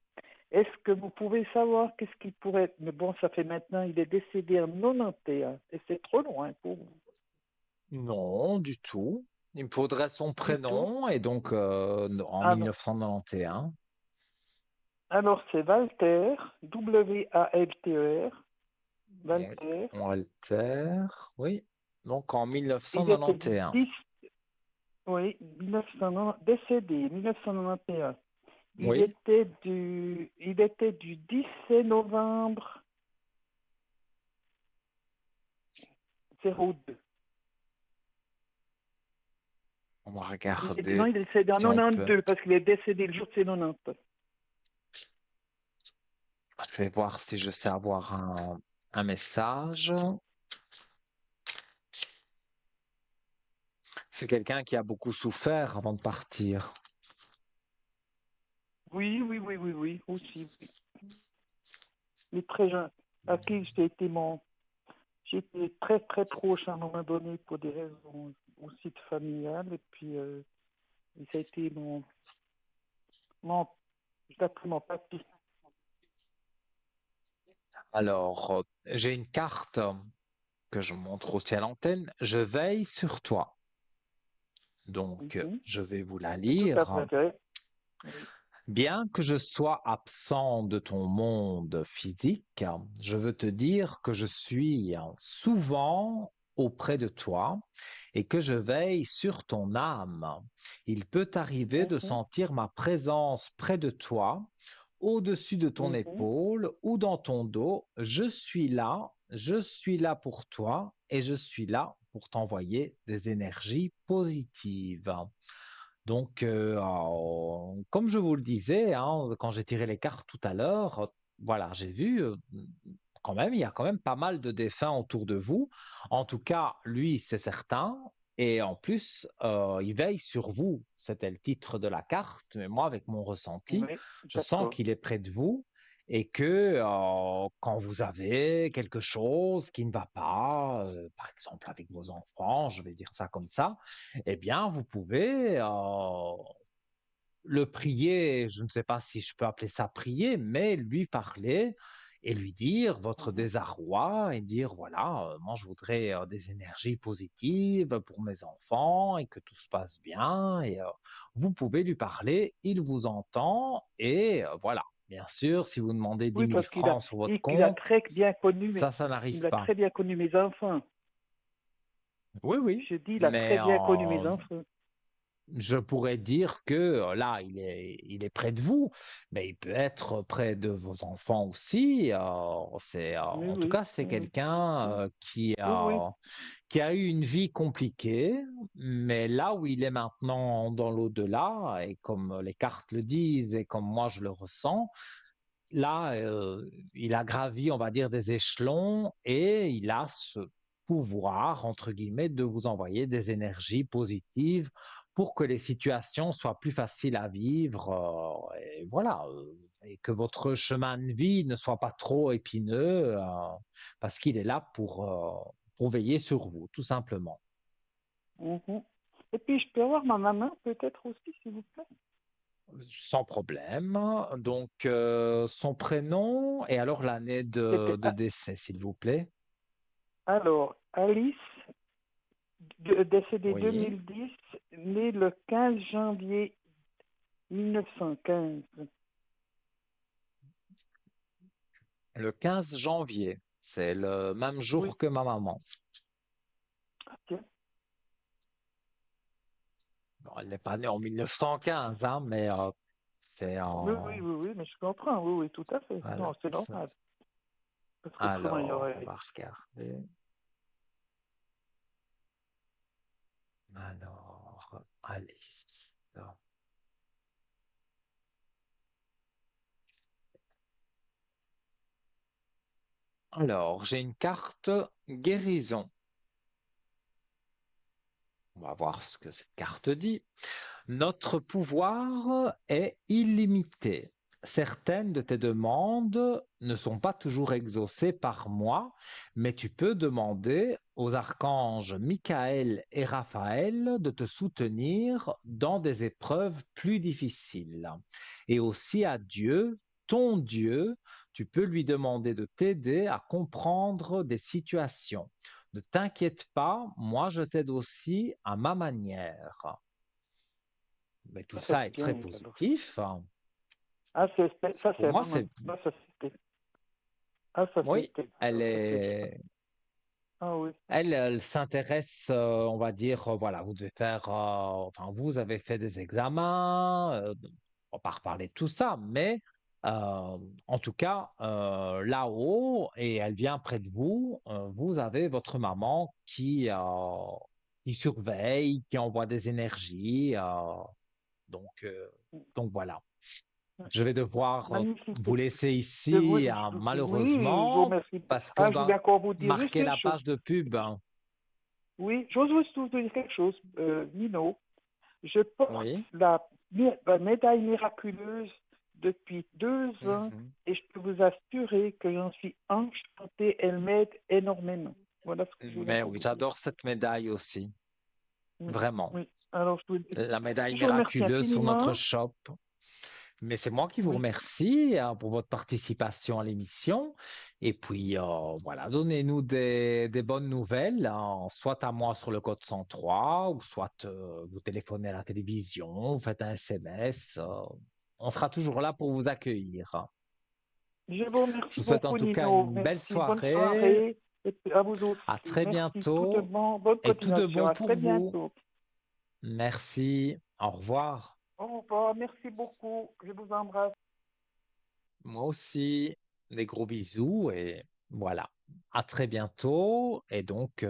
Est-ce que vous pouvez savoir qu'est-ce qu'il pourrait être, mais bon, ça fait maintenant, il est décédé en 91, et c'est trop loin pour vous, Non, du tout. Il me faudrait son du tout. prénom et donc en Alors, 1991. alors c'est Walter, W-A-L-T-E-R, Donc, Walter. on altère, oui. Donc en Il était 1991. 10, oui, 1990, décédé, 1991. Oui, Il était du 17 novembre 02. on va Non, regarder il est décédé en si on peut. 92 parce qu'il est décédé le jour de ses 90. Je vais voir si je sais avoir un message. C'est quelqu'un qui a beaucoup souffert avant de partir. Oui, oui, oui, oui, oui, aussi. Oui. Il est très jeune. À qui j'étais très, très proche à un moment donné pour des raisons aussi de familiales. Et puis, ça a été mon, je l'appelle mon papy. Alors, j'ai une carte que je montre aussi à l'antenne. Je veille sur toi. Donc, Mhm. je vais vous la C'est tout à lire. fait vrai. Oui. Bien que je sois absent de ton monde physique, je veux te dire que je suis souvent auprès de toi et que je veille sur ton âme. Il peut arriver de Mhm. sentir ma présence près de toi, au-dessus de ton Mhm. épaule ou dans ton dos. Je suis là pour toi et je suis là pour t'envoyer des énergies positives. Donc, comme je vous le disais, hein, quand j'ai tiré les cartes tout à l'heure, voilà, j'ai vu quand même, il y a quand même pas mal de défunts autour de vous. En tout cas, lui, c'est certain. et en plus, il veille sur vous. C'était le titre de la carte, mais moi, avec mon ressenti, Oui, je sens d'accord. qu'il est près de vous et que quand vous avez quelque chose qui ne va pas, par exemple avec vos enfants, je vais dire ça comme ça, eh bien, vous pouvez le prier, je ne sais pas si je peux appeler ça prier, mais lui parler et lui dire votre Mhm. désarroi et dire voilà, moi je voudrais des énergies positives pour mes enfants et que tout se passe bien. Et vous pouvez lui parler, il vous entend et voilà. Bien sûr, si vous demandez dix Oui, mille parce qu'il a, francs sur votre il a compte, très bien connu mes, ça n'arrive il a pas. très bien connu mes enfants. Oui, oui, Je dis, il a très mais bien connu mes enfants. je pourrais dire que là, il est près de vous, mais il peut être près de vos enfants aussi. Oui, En tout oui, cas, c'est oui, quelqu'un oui, oui, qui a eu une vie compliquée, mais là où il est maintenant dans l'au-delà, et comme les cartes le disent, et comme moi je le ressens, là, il a gravi, on va dire, des échelons et il a ce pouvoir, entre guillemets, de vous envoyer des énergies positives pour que les situations soient plus faciles à vivre. Et voilà, et que votre chemin de vie ne soit pas trop épineux, parce qu'il est là pour veiller sur vous, tout simplement. oui. Mhm. Et puis, je peux avoir ma maman peut-être aussi, s'il vous plaît. Sans problème. Donc, son prénom et alors l'année C'était, de décès, s'il vous plaît. alors, Alice, décédée Oui. 2010, née le 15 janvier 1915. Le 15 janvier, c'est le même Oui, jour que ma maman. tiens. Bon, elle n'est pas née en 1915, hein, mais c'est Oui, oui, en... oui, oui, mais je comprends, oui, oui, tout à fait. Voilà, Non, c'est normal, parce qu'autrement, il y alors, on aurait... va regarder. Alors, Alice. Alors, j'ai une carte guérison. On va voir ce que cette carte dit. Notre pouvoir est illimité. Certaines de tes demandes ne sont pas toujours exaucées par moi, mais tu peux demander aux archanges Michael et Raphaël de te soutenir dans des épreuves plus difficiles. Et aussi à Dieu, ton Dieu, tu peux lui demander de t'aider à comprendre des situations. Ne t'inquiète pas, moi je t'aide aussi à ma manière. Mais tout Ça, c'est ça est très bien, alors. positif. Ah, ça, Pour c'est moi, maman. c'est Ah, ça, oui, c'était... elle C'était bien. est, Ah oui. elle s'intéresse, on va dire, voilà, vous devez faire, enfin, vous avez fait des examens, on va pas reparler de tout ça, mais en tout cas, là-haut, et elle vient près de vous, vous avez votre maman qui surveille, qui envoie des énergies, donc, euh, donc voilà. Je vais devoir Magnifique. vous laisser Je vous, ici, oui, je vous malheureusement, remercie. parce qu'on Ah, je voulais va encore vous dire juste marquer une la chose. page de pub, hein. Oui, j'ose vous dire quelque chose, Nino. Je porte Oui. la médaille miraculeuse depuis 2 ans Mhm. et je peux vous assurer que j'en suis enchantée. Elle m'aide énormément. Voilà ce que je voulais Mais encore oui, vous dire. j'adore cette médaille aussi, Oui, vraiment. oui. Alors, La médaille je vous remercie miraculeuse sur notre infiniment. shop. Mais c'est moi qui vous Oui, remercie pour votre participation à l'émission. Et puis, voilà, donnez-nous des bonnes nouvelles, hein, soit à moi sur le code 103, ou soit vous téléphonez à la télévision, vous faites un SMS. On sera toujours là pour vous accueillir. je vous Je remercie vous souhaite en beaucoup, tout cas Nino. une belle Merci. Bonne soirée. soirée. Et puis à vous À aussi. très Merci. Tout de bientôt bon. Bonne et tout de continuation. bon À pour très vous. bientôt. Merci. Au revoir. Au revoir. Merci beaucoup. Je vous embrasse. Moi aussi, des gros bisous et voilà. À très bientôt. Et donc,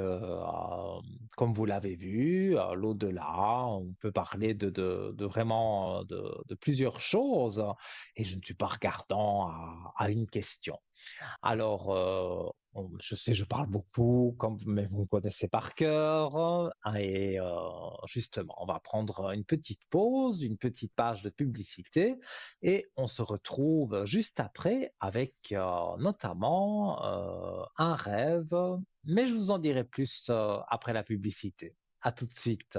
comme vous l'avez vu, l'au-delà, on peut parler de vraiment de plusieurs choses. Et je ne suis pas regardant à une question. Alors, Je sais, je parle beaucoup, mais vous me connaissez par cœur. Et justement, on va prendre une petite pause, une petite page de publicité, et on se retrouve juste après avec notamment un rêve. Mais je vous en dirai plus après la publicité. À tout de suite.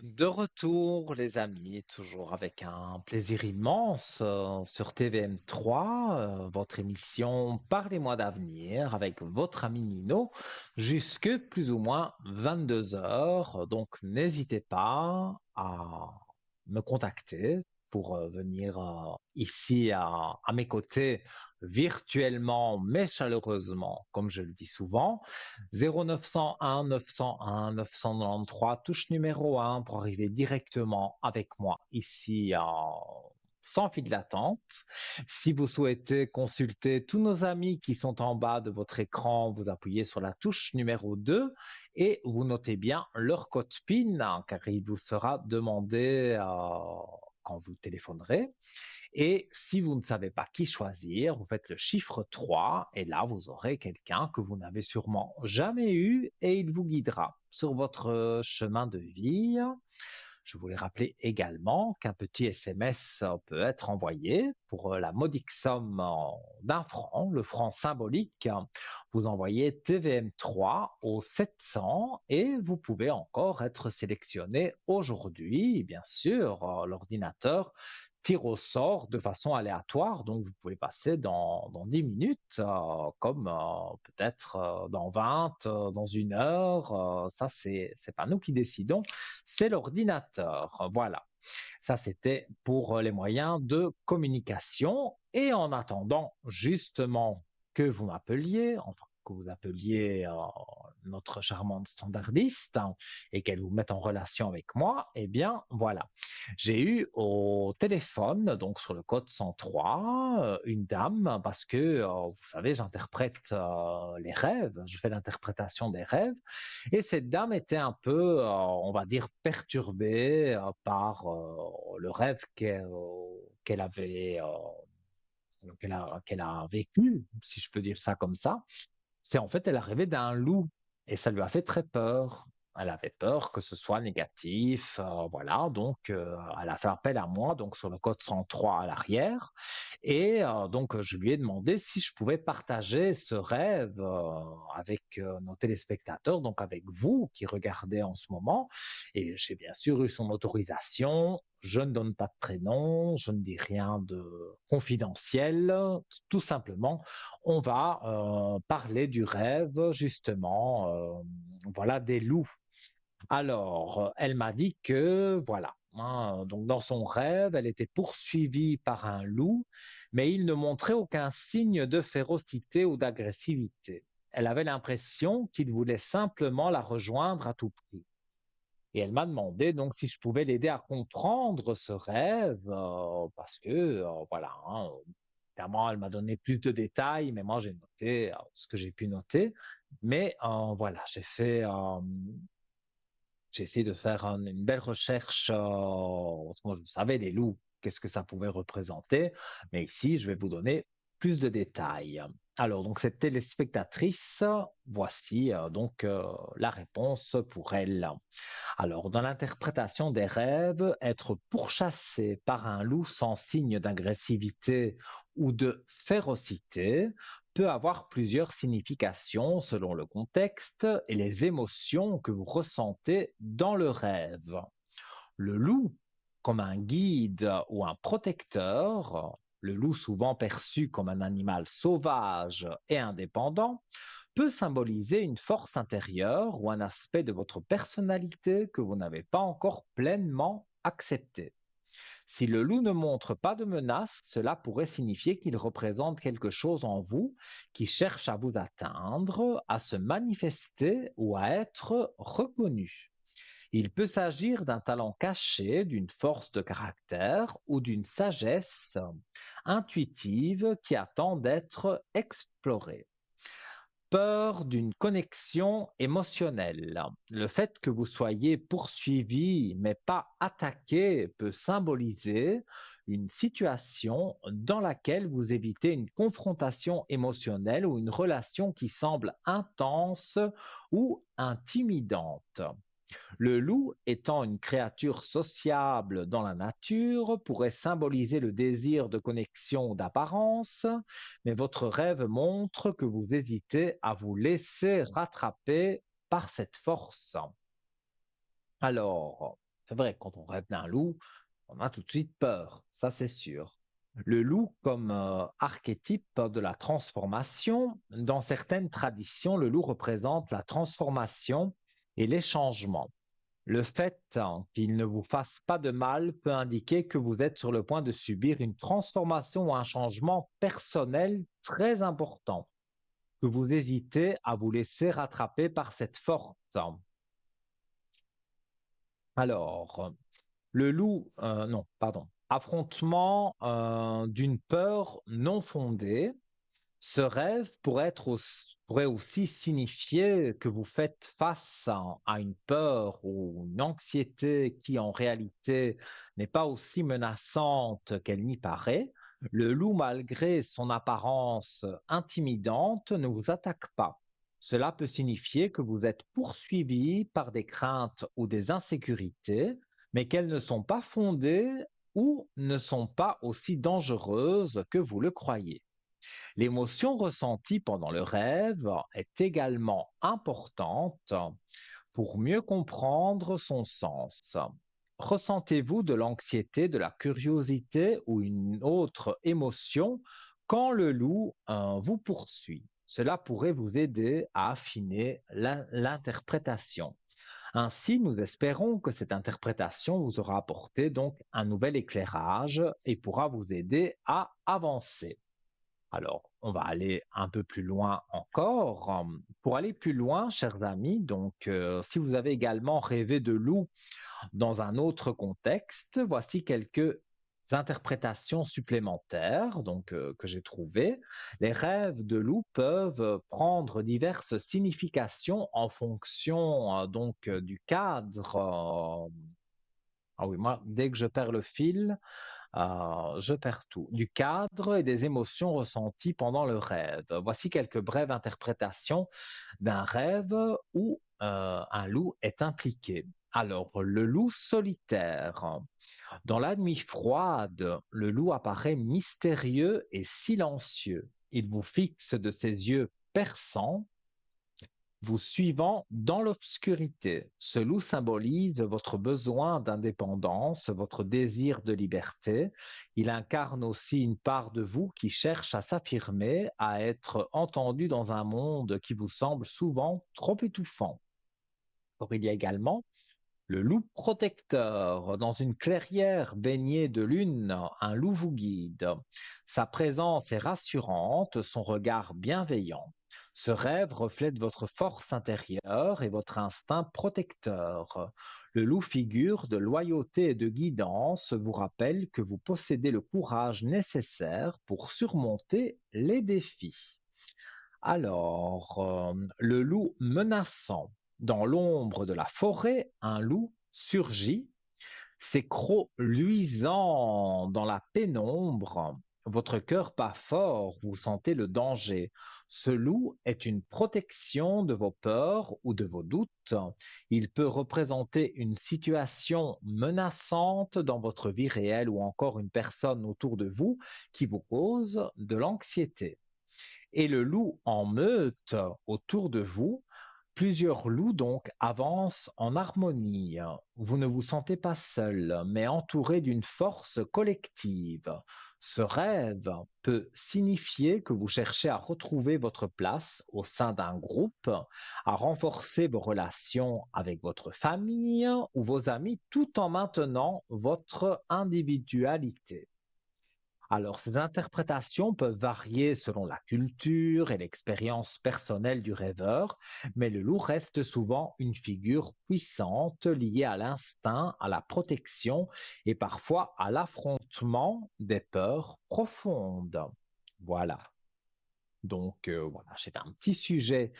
De retour, les amis, toujours avec un plaisir immense sur TVM3, votre émission Parlez-moi d'avenir avec votre ami Nino, jusque plus ou moins 22 heures. Donc, n'hésitez pas à me contacter pour venir ici à mes côtés virtuellement, mais chaleureusement, comme je le dis souvent. 0901 901 993, touche numéro 1 pour arriver directement avec moi ici sans fil d'attente. Si vous souhaitez consulter tous nos amis qui sont en bas de votre écran, vous appuyez sur la touche numéro 2 et vous notez bien leur code PIN, car il vous sera demandé quand vous téléphonerez. Et si vous ne savez pas qui choisir, vous faites le chiffre 3 et là, vous aurez quelqu'un que vous n'avez sûrement jamais eu et il vous guidera sur votre chemin de vie. Je voulais rappeler également qu'un petit SMS peut être envoyé pour la modique somme d'1 franc, le franc symbolique. Vous envoyez TVM3 au 700 et vous pouvez encore être sélectionné aujourd'hui. Bien sûr, l'ordinateur tire au sort de façon aléatoire, donc vous pouvez passer dans 10 minutes, comme peut-être dans 20, dans 1 heure. Ça, c'est pas nous qui décidons, c'est l'ordinateur. Voilà. Ça, c'était pour les moyens de communication. Et en attendant, justement, que vous m'appeliez, enfin, que vous appeliez notre charmante standardiste et qu'elle vous mette en relation avec moi, eh bien, voilà. J'ai eu au téléphone, donc sur le code 103, une dame, parce que, vous savez, j'interprète les rêves, je fais l'interprétation des rêves, et cette dame était un peu, on va dire, perturbée par le rêve qu'elle avait, qu'elle a vécu, si je peux dire ça comme ça. C'est en fait, elle a rêvé d'un loup et ça lui a fait très peur. Elle avait peur que ce soit négatif, voilà, donc elle a fait appel à moi, donc sur le code 103 à l'arrière, et donc je lui ai demandé si je pouvais partager ce rêve avec nos téléspectateurs, donc avec vous qui regardez en ce moment, et j'ai bien sûr eu son autorisation. Je ne donne pas de prénom, je ne dis rien de confidentiel, tout simplement on va parler du rêve, justement, voilà, des loups. Alors, elle m'a dit que, voilà, hein, donc dans son rêve, elle était poursuivie par un loup, mais il ne montrait aucun signe de férocité ou d'agressivité. Elle avait l'impression qu'il voulait simplement la rejoindre à tout prix. Et elle m'a demandé donc si je pouvais l'aider à comprendre ce rêve, parce que, voilà, hein, évidemment, elle m'a donné plus de détails, mais moi j'ai noté ce que j'ai pu noter. Mais voilà, j'ai essayé de faire une belle recherche. Parce que moi, vous savez, les loups, qu'est-ce que ça pouvait représenter? Mais ici, je vais vous donner plus de détails. Alors, donc cette téléspectatrice, voici donc la réponse pour elle. Alors, dans l'interprétation des rêves, être pourchassé par un loup sans signe d'agressivité ou de férocité peut avoir plusieurs significations selon le contexte et les émotions que vous ressentez dans le rêve. Le loup, comme un guide ou un protecteur, le loup souvent perçu comme un animal sauvage et indépendant, peut symboliser une force intérieure ou un aspect de votre personnalité que vous n'avez pas encore pleinement accepté. Si le loup ne montre pas de menace, cela pourrait signifier qu'il représente quelque chose en vous qui cherche à vous atteindre, à se manifester ou à être reconnu. Il peut s'agir d'un talent caché, d'une force de caractère ou d'une sagesse intuitive qui attend d'être explorée. Peur d'une connexion émotionnelle. Le fait que vous soyez poursuivi mais pas attaqué peut symboliser une situation dans laquelle vous évitez une confrontation émotionnelle ou une relation qui semble intense ou intimidante. Le loup, étant une créature sociable dans la nature, pourrait symboliser le désir de connexion ou d'apparence, mais votre rêve montre que vous hésitez à vous laisser rattraper par cette force. Alors, c'est vrai, quand on rêve d'un loup, on a tout de suite peur, ça c'est sûr. Le loup comme archétype de la transformation, dans certaines traditions, le loup représente la transformation et les changements. Le fait qu'il ne vous fasse pas de mal peut indiquer que vous êtes sur le point de subir une transformation ou un changement personnel très important, que vous hésitez à vous laisser rattraper par cette force. Alors, le loup, non, pardon, affrontement d'une peur non fondée. Ce rêve pourrait aussi signifier que vous faites face à une peur ou une anxiété qui en réalité n'est pas aussi menaçante qu'elle n'y paraît. Le loup, malgré son apparence intimidante, ne vous attaque pas. Cela peut signifier que vous êtes poursuivi par des craintes ou des insécurités, mais qu'elles ne sont pas fondées ou ne sont pas aussi dangereuses que vous le croyez. L'émotion ressentie pendant le rêve est également importante pour mieux comprendre son sens. Ressentez-vous de l'anxiété, de la curiosité ou une autre émotion quand le loup vous poursuit? Cela pourrait vous aider à affiner l'interprétation. Ainsi, nous espérons que cette interprétation vous aura apporté donc un nouvel éclairage et pourra vous aider à avancer. Alors, on va aller un peu plus loin encore. Pour aller plus loin, chers amis, donc si vous avez également rêvé de loup dans un autre contexte, voici quelques interprétations supplémentaires que j'ai trouvées. Les rêves de loup peuvent prendre diverses significations en fonction du cadre. Ah oui, moi, dès que je perds le fil, je perds tout. Du cadre et des émotions ressenties pendant le rêve. Voici quelques brèves interprétations d'un rêve où un loup est impliqué. Alors, le loup solitaire. Dans la nuit froide, le loup apparaît mystérieux et silencieux. Il vous fixe de ses yeux perçants, vous suivant dans l'obscurité. Ce loup symbolise votre besoin d'indépendance, votre désir de liberté. Il incarne aussi une part de vous qui cherche à s'affirmer, à être entendu dans un monde qui vous semble souvent trop étouffant. Or, il y a également le loup protecteur. Dans une clairière baignée de lune, un loup vous guide. Sa présence est rassurante, son regard bienveillant. Ce rêve reflète votre force intérieure et votre instinct protecteur. Le loup, figure de loyauté et de guidance, vous rappelle que vous possédez le courage nécessaire pour surmonter les défis. Alors, le loup menaçant. Dans l'ombre de la forêt, un loup surgit, ses crocs luisants dans la pénombre. Votre cœur bat fort, vous sentez le danger. Ce loup est une protection de vos peurs ou de vos doutes. Il peut représenter une situation menaçante dans votre vie réelle ou encore une personne autour de vous qui vous cause de l'anxiété. Et le loup en meute autour de vous. Plusieurs loups donc avancent en harmonie. Vous ne vous sentez pas seul, mais entouré d'une force collective. Ce rêve peut signifier que vous cherchez à retrouver votre place au sein d'un groupe, à renforcer vos relations avec votre famille ou vos amis tout en maintenant votre individualité. Alors, ces interprétations peuvent varier selon la culture et l'expérience personnelle du rêveur, mais le loup reste souvent une figure puissante liée à l'instinct, à la protection et parfois à l'affrontement des peurs profondes. Voilà. Donc, voilà, j'ai un petit sujet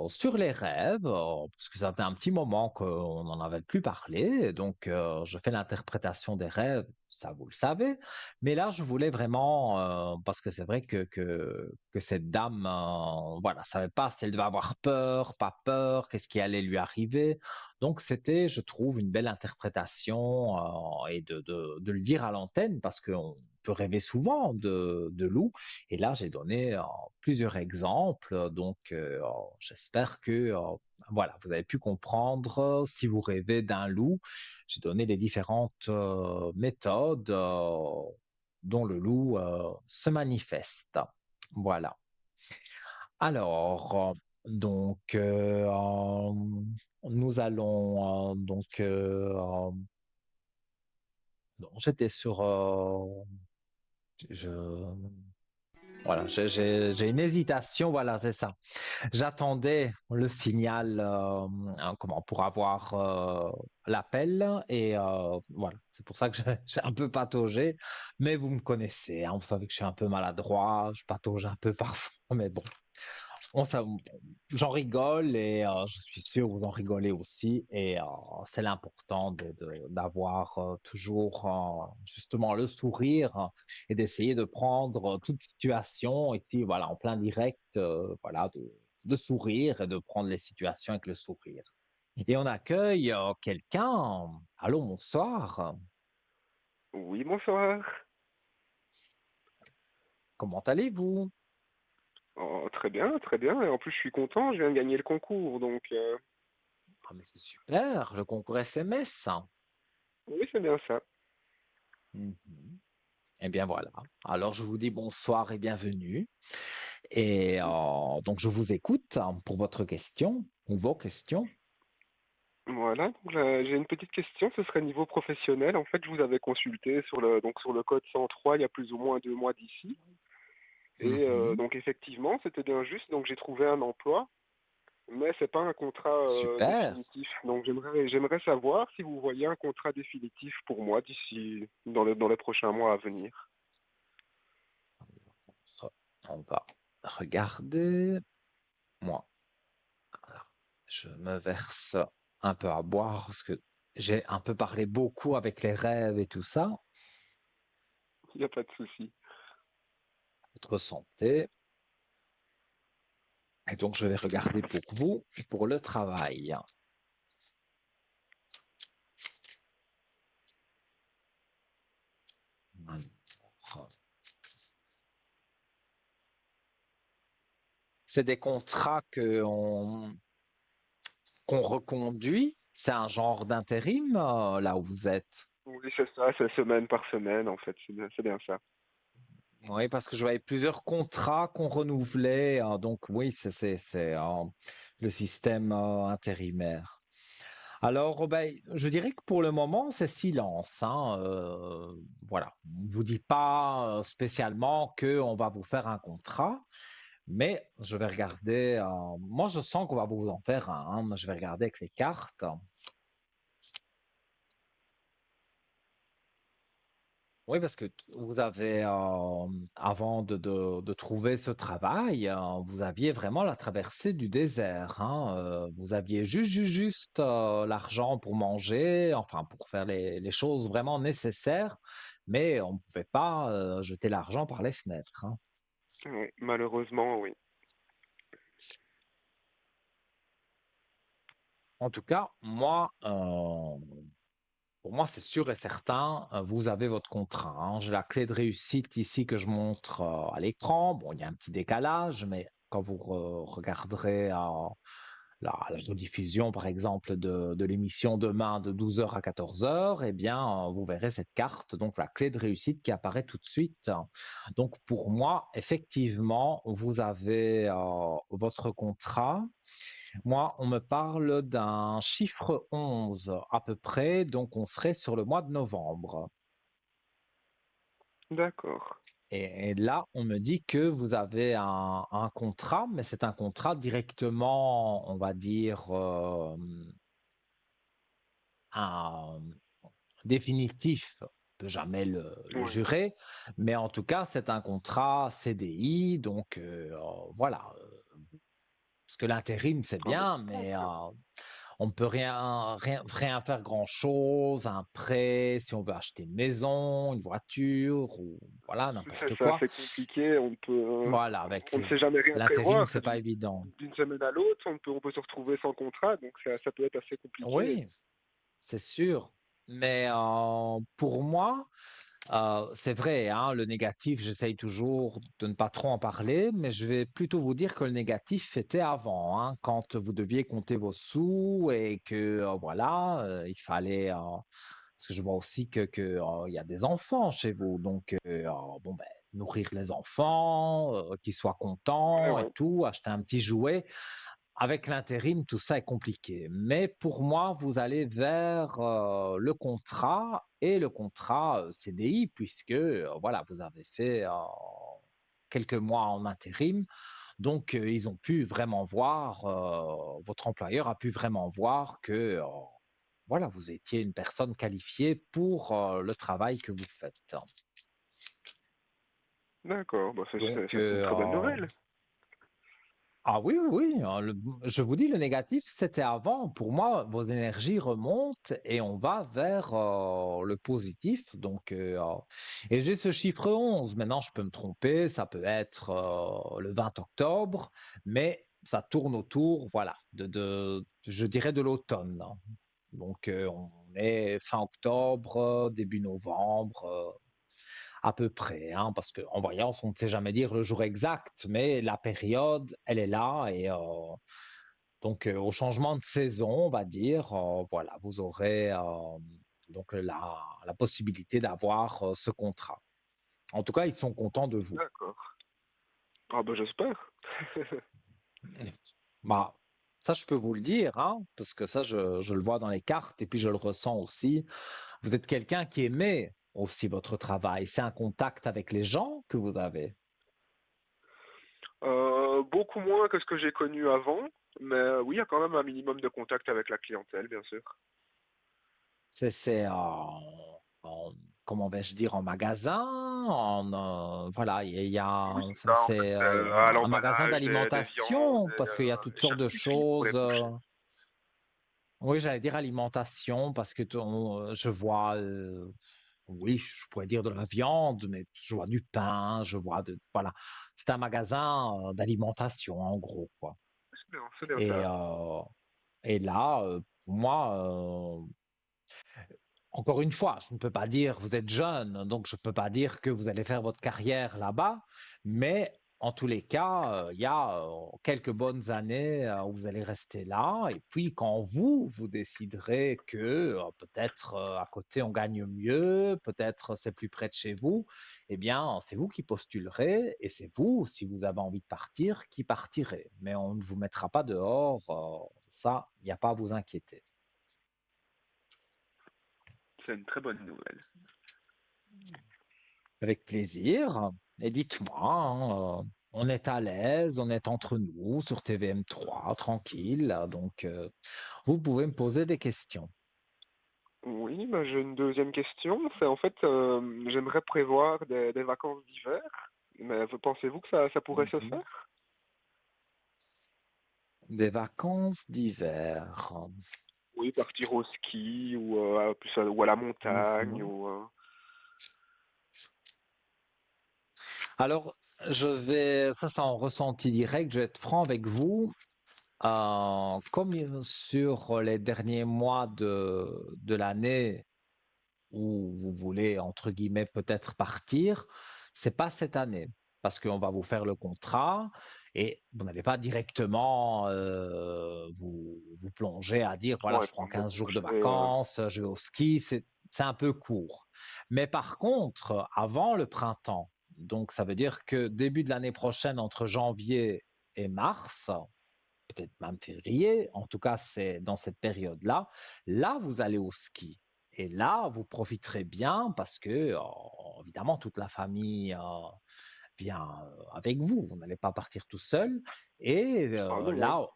sur les rêves, parce que ça fait un petit moment qu'on n'en avait plus parlé. Donc, je fais l'interprétation des rêves, ça vous le savez. Mais là, je voulais vraiment, parce que c'est vrai que cette dame, voilà, savait pas si elle devait avoir peur, pas peur, qu'est-ce qui allait lui arriver. Donc, c'était, je trouve, une belle interprétation et de le dire à l'antenne, parce qu'on peut rêver souvent de loups. Et là, j'ai donné plusieurs exemples, donc j'espère que voilà, vous avez pu comprendre si vous rêvez d'un loup. J'ai donné les différentes méthodes dont le loup se manifeste. Voilà. Alors, donc, nous allons donc j'étais sur je voilà, j'ai une hésitation, voilà, c'est ça. J'attendais le signal comment, pour avoir l'appel et voilà, c'est pour ça que j'ai un peu pataugé, mais vous me connaissez, hein, vous savez que je suis un peu maladroit, je patauge un peu parfois, mais bon, on, ça- j'en rigole et je suis sûr que vous en rigolez aussi et c'est l'important d'avoir toujours justement le sourire et d'essayer de prendre toute situation ici, voilà, en plein direct, voilà, de sourire et de prendre les situations avec le sourire. Et on accueille quelqu'un. Allô, bonsoir. Oui, bonsoir. Comment allez-vous? Oh, très bien, très bien. Et en plus, je suis content, je viens de gagner le concours. Donc, Ah, mais c'est super, le concours SMS. oui, c'est bien ça. Mhm. Eh bien voilà. Alors je vous dis bonsoir et bienvenue. Et donc je vous écoute pour votre question ou vos questions. Voilà, donc là, j'ai une petite question, ce serait niveau professionnel. En fait, je vous avais consulté sur le code 103 il y a plus ou moins 2 mois d'ici. Et Mhm. donc, effectivement, c'était bien juste. Donc, j'ai trouvé un emploi, mais c'est pas un contrat Super. définitif. Donc, j'aimerais savoir si vous voyez un contrat définitif pour moi d'ici, dans les prochains mois à venir. On va regarder. Moi, alors, je me verse un peu à boire parce que j'ai un peu parlé beaucoup avec les rêves et tout ça. Il n'y a pas de souci. Votre santé. Et donc je vais regarder pour vous, pour le travail. Alors, c'est des contrats qu'on reconduit. C'est un genre d'intérim là où vous êtes. Oui, c'est ça, c'est semaine par semaine, en fait. C'est bien ça. Oui, parce que je voyais plusieurs contrats qu'on renouvelait. Donc oui, c'est le système intérimaire. Alors, ben, je dirais que pour le moment, c'est silence, hein, voilà, on ne vous dit pas spécialement qu'on va vous faire un contrat, mais je vais regarder. Moi, je sens qu'on va vous en faire un, hein. Je vais regarder avec les cartes. Oui, parce que vous avez, avant de trouver ce travail, vous aviez vraiment la traversée du désert, hein. Vous aviez juste l'argent pour manger, enfin pour faire les choses vraiment nécessaires, mais on ne pouvait pas jeter l'argent par les fenêtres, hein. Oui, malheureusement, oui. En tout cas, moi, pour moi, c'est sûr et certain, vous avez votre contrat, hein. J'ai la clé de réussite ici que je montre à l'écran. Bon, il y a un petit décalage, mais quand vous regarderez la rediffusion, par exemple, de l'émission demain de 12 heures à 14 heures, eh bien, vous verrez cette carte, donc la clé de réussite qui apparaît tout de suite. Donc, pour moi, effectivement, vous avez votre contrat. Moi, on me parle d'un chiffre 11 à peu près, donc on serait sur le mois de novembre. D'accord. Et là, on me dit que vous avez un contrat, mais c'est un contrat directement, on va dire, un définitif. On peut jamais le Oui. jurer, mais en tout cas, c'est un contrat CDI, donc voilà. Parce que l'intérim, c'est Ah bah bien, c'est bon mais ça. on ne peut rien faire grand-chose, un prêt, si on veut acheter une maison, une voiture, ou voilà, n'importe C'est quoi. assez compliqué, Voilà, avec on ne sait jamais rien l'intérim, prévoir. c'est pas évident. D'une semaine à l'autre, on peut se retrouver sans contrat, donc ça peut être assez compliqué. Oui, c'est sûr. Mais pour moi, c'est vrai, hein, le négatif, j'essaye toujours de ne pas trop en parler, mais je vais plutôt vous dire que le négatif était avant, hein, quand vous deviez compter vos sous et que voilà, il fallait. Parce que je vois aussi il y a des enfants chez vous, donc bon ben nourrir les enfants, qu'ils soient Ouais, contents et ouais. tout, acheter un petit jouet. Avec l'intérim, tout ça est compliqué. Mais pour moi, vous allez vers le contrat et le contrat CDI, puisque voilà, vous avez fait quelques mois en intérim. Donc, ils ont pu vraiment voir, votre employeur a pu vraiment voir que voilà, vous étiez une personne qualifiée pour le travail que vous faites. D'accord, bah Donc, ça c'est une très bonne nouvelle. ah oui, oui, oui, hein, je vous dis, le négatif, c'était avant. Pour moi, vos énergies remontent et on va vers le positif. Donc, et j'ai ce chiffre 11. Maintenant, je peux me tromper, ça peut être le 20 octobre, mais ça tourne autour, voilà, je dirais de l'automne, hein. Donc, on est fin octobre, début novembre, à peu près, hein, parce qu'en voyance, on ne sait jamais dire le jour exact, mais la période, elle est là. Et donc, au changement de saison, on va dire, voilà, vous aurez donc la possibilité d'avoir ce contrat. En tout cas, ils sont contents de vous. D'accord. Ah bah j'espère. Bah, ça, je peux vous le dire, hein, parce que ça, je le vois dans les cartes et puis je le ressens aussi. Vous êtes quelqu'un qui aimait aussi votre travail. C'est un contact avec les gens que vous avez. Beaucoup moins que ce que j'ai connu avant, mais oui, il y a quand même un minimum de contact avec la clientèle, bien sûr. C'est comment vais-je dire, en magasin, voilà, il y a, Oui, c'est ça, en fait, c'est à un magasin l'emballage des viandes d'alimentation parce qu'il y a toutes et sortes de charcuteries pour les choses. bouchers. Oui, j'allais dire alimentation parce que je vois, oui, je pourrais dire de la viande, mais je vois du pain, voilà. C'est un magasin d'alimentation en gros, quoi. C'est bien Et, ça. et là, pour moi, encore une fois, je ne peux pas dire, vous êtes jeune, donc je ne peux pas dire que vous allez faire votre carrière là-bas, mais en tous les cas, il y a quelques bonnes années où vous allez rester là. Et puis quand vous déciderez que peut-être à côté on gagne mieux, peut-être c'est plus près de chez vous, eh bien c'est vous qui postulerez et c'est vous, si vous avez envie de partir, qui partirez. Mais on ne vous mettra pas dehors, ça, il n'y a pas à vous inquiéter. C'est une très bonne nouvelle. Avec plaisir. Et dites-moi, hein, on est à l'aise, on est entre nous sur TVM3, tranquille. Donc, vous pouvez me poser des questions. Oui, bah, j'ai une deuxième question. C'est en fait, j'aimerais prévoir des vacances d'hiver, mais pensez-vous que ça pourrait se Mhm. faire? Des vacances d'hiver. Oui, partir au ski ou, ou à la montagne Mhm. ou. Alors, ça c'est en ressenti direct, je vais être franc avec vous. Comme sur les derniers mois de l'année, où vous voulez, entre guillemets, peut-être partir, c'est pas cette année. Parce qu'on va vous faire le contrat et vous n'allez pas directement vous plonger à dire, voilà, Ouais, je prends prendre des 15 jours de congés. vacances, je vais au ski, c'est un peu court. Mais par contre, avant le printemps, donc ça veut dire que début de l'année prochaine, entre janvier et mars, peut-être même février, en tout cas c'est dans cette période-là, là vous allez au ski. Et là, vous profiterez bien parce que, évidemment, toute la famille vient avec vous. Vous n'allez pas partir tout seul. Et Ah non, hein. là,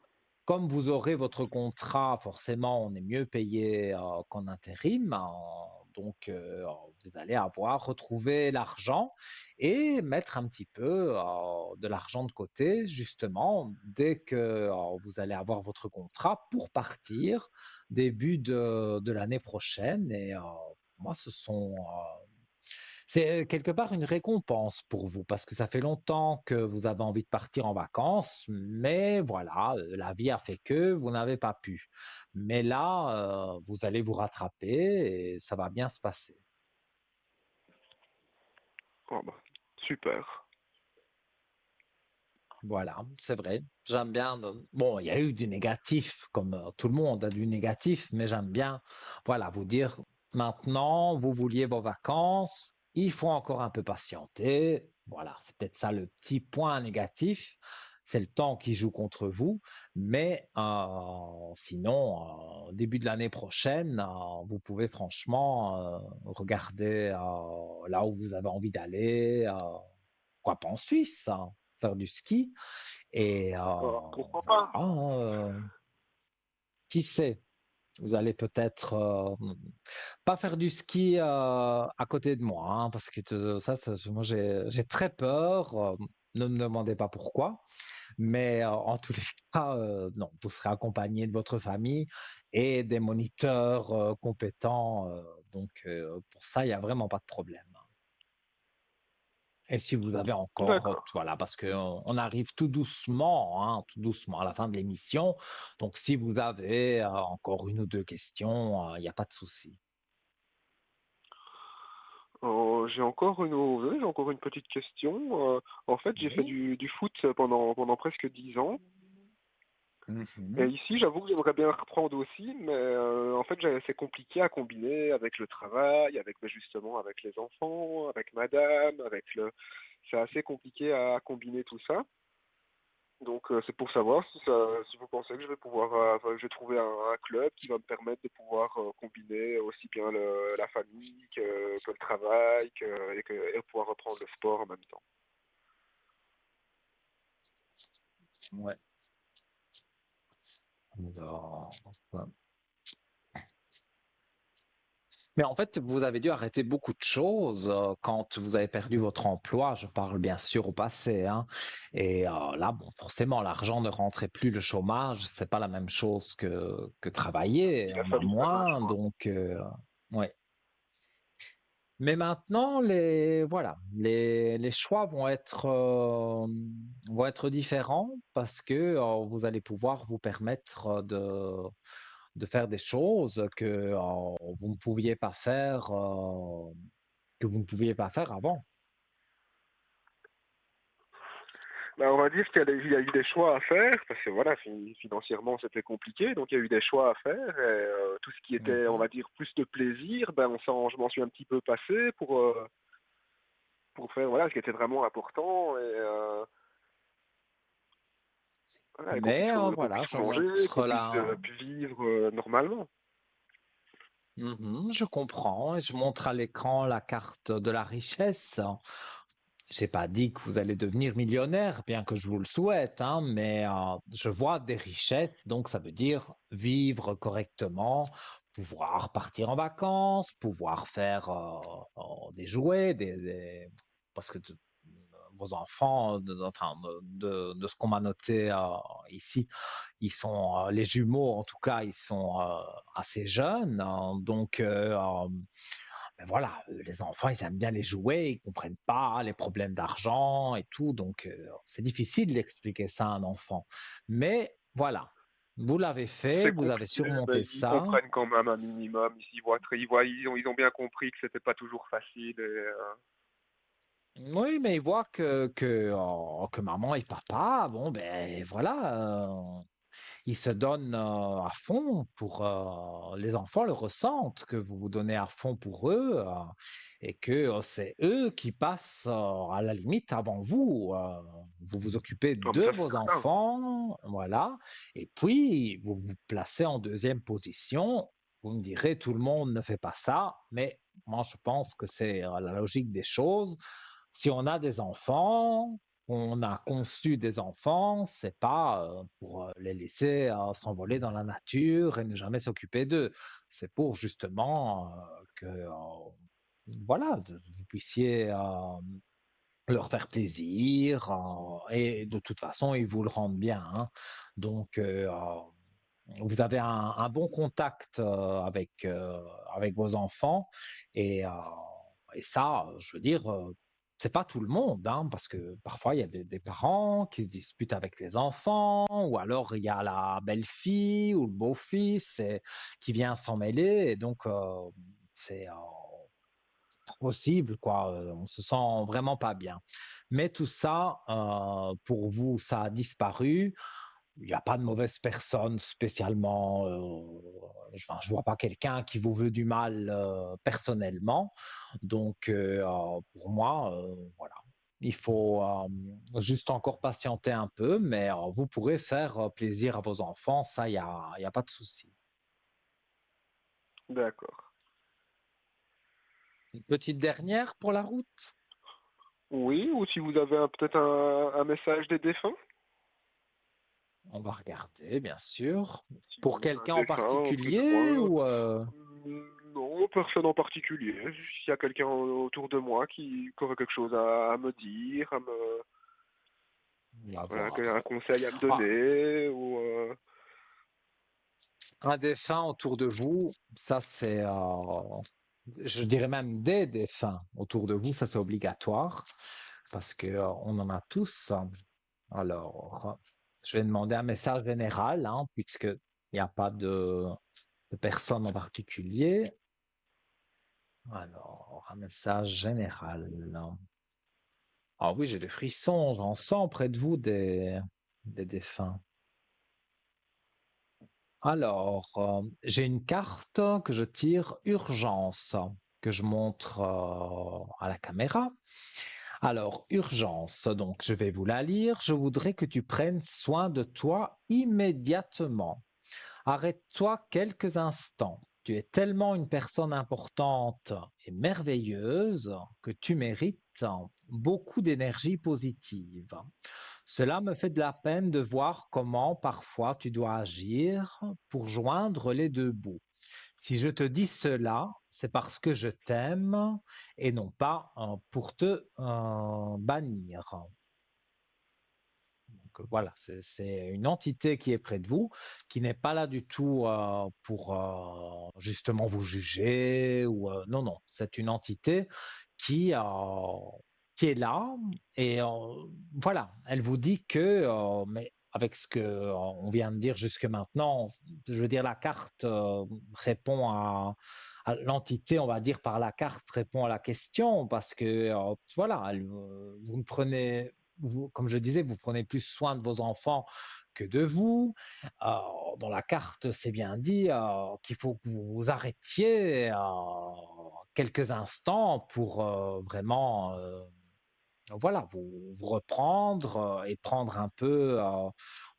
comme vous aurez votre contrat, forcément, on est mieux payé qu'en intérim. Donc, vous allez avoir retrouvé l'argent et mettre un petit peu de l'argent de côté, justement, dès que vous allez avoir votre contrat pour partir début de l'année prochaine. Et moi, c'est quelque part une récompense pour vous parce que ça fait longtemps que vous avez envie de partir en vacances, mais voilà, la vie a fait que vous n'avez pas pu. Mais là, vous allez vous rattraper et ça va bien se passer. Ah bah, super. Voilà, c'est vrai. J'aime bien. Bon, il y a eu du négatif, comme tout le monde a du négatif, mais j'aime bien, voilà, vous dire, maintenant, vous vouliez vos vacances, il faut encore un peu patienter. Voilà, c'est peut-être ça le petit point négatif. C'est le temps qui joue contre vous, mais sinon, début de l'année prochaine, vous pouvez franchement regarder là où vous avez envie d'aller, pourquoi pas en Suisse, hein, faire du ski. Et Pourquoi voilà, pas? qui sait, vous allez peut-être pas faire du ski à côté de moi, hein, parce que moi j'ai très peur. Ne me demandez pas pourquoi, mais en tous les cas, non, vous serez accompagné de votre famille et des moniteurs compétents. Donc pour ça, il n'y a vraiment pas de problème. Et si vous avez encore, D'accord. voilà, parce qu'on arrive tout doucement à la fin de l'émission. Donc, si vous avez encore une ou deux questions, il n'y a pas de souci. J'ai encore une petite question. En fait, j'ai fait Oui. du foot pendant presque 10 ans. Et Mhm. ici, j'avoue que j'aimerais bien reprendre aussi, mais en fait, c'est compliqué à combiner avec le travail, avec justement avec les enfants, avec madame, c'est assez compliqué à combiner tout ça. Donc, c'est pour savoir si vous pensez que je vais pouvoir, enfin, je vais trouver un club qui va me permettre de pouvoir combiner aussi bien la famille que le travail et pouvoir reprendre le sport en même temps. Ouais. Alors, ouais. Mais en fait, vous avez dû arrêter beaucoup de choses quand vous avez perdu votre emploi. Je parle bien sûr au passé, hein. Et là, bon, forcément, l'argent ne rentrait plus, le chômage, c'est pas la même chose que travailler. Il a On a fallu faire un moins, choix. donc ouais. Mais maintenant, les choix vont être différents parce que vous allez pouvoir vous permettre de faire des choses vous ne pouviez pas faire, que vous ne pouviez pas faire avant. Ben, on va dire qu'il y a eu des choix à faire, parce que voilà, financièrement c'était compliqué, donc il y a eu des choix à faire, et tout ce qui était, on Mhm. va dire, plus de plaisir, ben je m'en suis un petit peu passé pour faire voilà, ce qui était vraiment important, et voilà, Mais qu'on voilà, puisse je manger, qu'on montre puisse là. vivre normalement. Je comprends et je montre à l'écran la carte de la richesse. J'ai pas dit que vous allez devenir millionnaire, bien que je vous le souhaite, hein, mais je vois des richesses, donc ça veut dire vivre correctement, pouvoir partir en vacances, pouvoir faire des jouets, parce que vos enfants, enfin, de ce qu'on m'a noté ici, ils sont les jumeaux, en tout cas, ils sont assez jeunes, hein, donc ben voilà, les enfants, ils aiment bien les jouets, ils comprennent pas les problèmes d'argent et tout, donc c'est difficile d'expliquer ça à un enfant. Mais voilà, vous l'avez fait, C'est vous avez compliqué, mais surmonté ils ça. comprennent quand même un minimum. Ils ont bien compris que c'était pas toujours facile. Et, Oui, mais ils voient que maman et papa, bon, ben voilà, ils se donnent à fond pour les enfants le ressentent que vous vous donnez à fond pour eux et que c'est eux qui passent à la limite avant vous. Vous vous occupez oh, mais de ça c'est vos certain. enfants, voilà, et puis vous vous placez en deuxième position Vous me direz, tout le monde ne fait pas ça, mais moi je pense que c'est la logique des choses. Si on a des enfants, on a conçu des enfants, c'est pas pour les laisser s'envoler dans la nature et ne jamais s'occuper d'eux. C'est pour justement que voilà, vous puissiez leur faire plaisir et de toute façon ils vous le rendent bien, hein. Donc vous avez un bon contact avec vos enfants et, euh, et ça, je veux dire, c'est pas tout le monde, hein, parce que parfois il y a des parents qui se disputent avec les enfants, ou alors il y a la belle-fille ou le beau-fils qui vient s'en mêler, et donc c'est pas possible, quoi. On se sent vraiment pas bien. Mais tout ça, pour vous, ça a disparu. Il n'y a pas de mauvaise personne spécialement. Enfin, je vois pas quelqu'un qui vous veut du mal personnellement. Donc, pour moi, voilà. Il faut juste encore patienter un peu, mais vous pourrez faire plaisir à vos enfants. Ça, il y a pas de souci. D'accord. Une petite dernière pour la route. Oui, ou si vous avez peut-être un message des défunts, On va regarder, bien sûr. si Pour vous avez un quelqu'un en défunt auprès de particulier moi. ou Non, personne en particulier. S'il y a quelqu'un autour de moi qui aurait quelque chose à me dire, on va voilà, voir. un conseil à me Ah, donner, ou un défunt autour de vous, ça c'est, je dirais même des défunts autour de vous, ça c'est obligatoire parce que on en a tous. Alors, je vais demander un message général, hein, puisque il n'y a pas de personne en particulier. Alors, un message général. Ah oui, j'ai des frissons, j'en sens près de vous des défunts. Alors, j'ai une carte que je tire urgence, que je montre à la caméra. Alors, urgence, donc je vais vous la lire. Je voudrais que tu prennes soin de toi immédiatement. Arrête-toi quelques instants. Tu es tellement une personne importante et merveilleuse que tu mérites beaucoup d'énergie positive. Cela me fait de la peine de voir comment parfois tu dois agir pour joindre les deux bouts. Si je te dis cela, c'est parce que je t'aime et non pas pour te bannir. Donc, voilà, c'est une entité qui est près de vous, qui n'est pas là du tout pour justement vous juger ou non, non, c'est une entité qui, euh, qui est là et voilà, elle vous dit que, mais avec ce que on vient de dire jusque maintenant, je veux dire, la carte répond à l'entité, on va dire par la carte répond à la question parce que voilà, vous ne prenez vous, comme je disais, vous prenez plus soin de vos enfants que de vous. Euh, dans la carte, c'est bien dit qu'il faut que vous vous arrêtiez quelques instants pour vraiment, voilà, vous reprendre et prendre un peu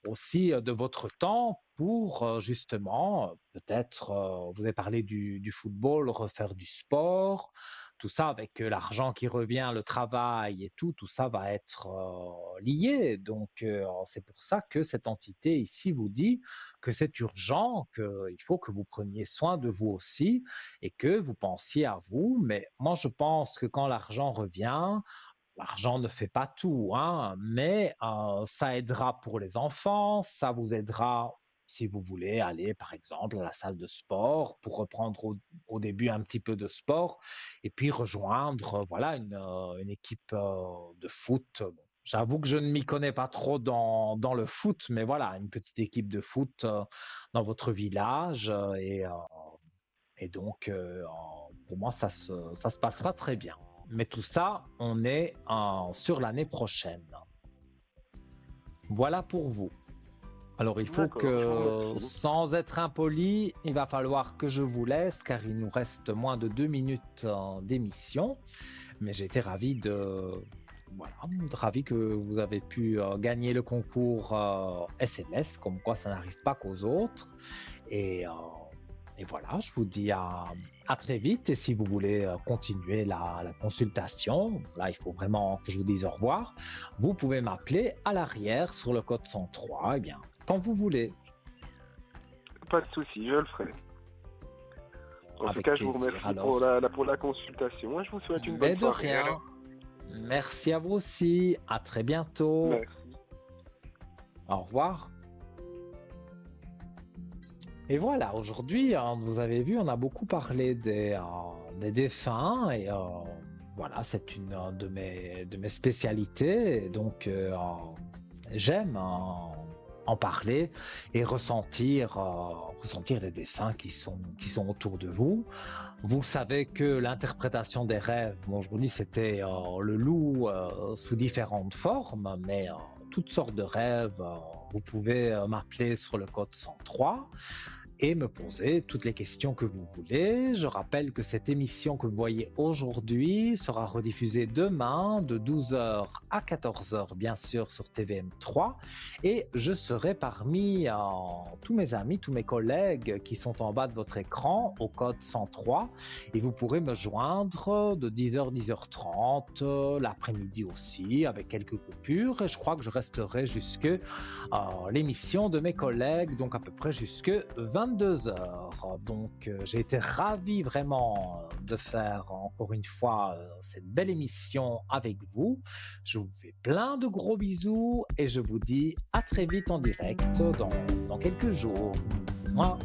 aussi de votre temps pour justement, peut-être, vous avez parlé du football, refaire du sport, tout ça avec l'argent qui revient, le travail et tout ça va être lié. Donc, c'est pour ça que cette entité ici vous dit que c'est urgent, qu'il faut que vous preniez soin de vous aussi et que vous pensiez à vous. Mais moi, je pense que quand l'argent revient, l'argent ne fait pas tout, hein, mais ça aidera pour les enfants, ça vous aidera si vous voulez aller, par exemple, à la salle de sport pour reprendre au début un petit peu de sport et puis rejoindre, voilà, une équipe de foot. Bon, j'avoue que je ne m'y connais pas trop dans le foot, mais voilà, une petite équipe de foot dans votre village et donc, pour moi, ça se passera très bien. Mais tout ça, on est sur l'année prochaine. Voilà pour vous. Alors, il faut d'accord, je vous que, remercie. sans être impoli, il va falloir que je vous laisse car il nous reste moins de 2 minutes d'émission. Mais j'ai été ravi voilà, ravi que vous avez pu gagner le concours SMS, comme quoi ça n'arrive pas qu'aux autres. Et Et voilà, je vous dis à très vite. Et si vous voulez continuer la consultation, là, il faut vraiment que je vous dise au revoir. Vous pouvez m'appeler à l'arrière sur le code 103, eh bien, quand vous voulez, Pas de souci, je le ferai. En tout avec cas, je vous plaisir. remercie Alors, pour la consultation et je vous souhaite une mais bonne de soirée rien. alors. Merci à vous aussi. À très bientôt. Merci. Au revoir. Et voilà, aujourd'hui, vous avez vu, on a beaucoup parlé des défunts et voilà, c'est une de mes spécialités. Et donc, j'aime en parler et ressentir les défunts qui sont autour de vous. Vous savez que l'interprétation des rêves, bon, aujourd'hui, c'était le loup sous différentes formes, mais toutes sortes de rêves. Vous pouvez m'appeler sur le code 103 et me poser toutes les questions que vous voulez. Je rappelle que cette émission que vous voyez aujourd'hui sera rediffusée demain de 12 h à 14 h, bien sûr, sur TVM3. Et je serai parmi tous mes amis, tous mes collègues qui sont en bas de votre écran au code 103. Et vous pourrez me joindre de 10 h, 10 h 30, l'après-midi aussi, avec quelques coupures. Et je crois que je resterai jusque l'émission de mes collègues, donc à peu près jusque 22 h. Donc j'ai été ravi vraiment de faire encore une fois cette belle émission avec vous. Je vous fais plein de gros bisous et je vous dis à très vite en direct dans quelques jours. Moi.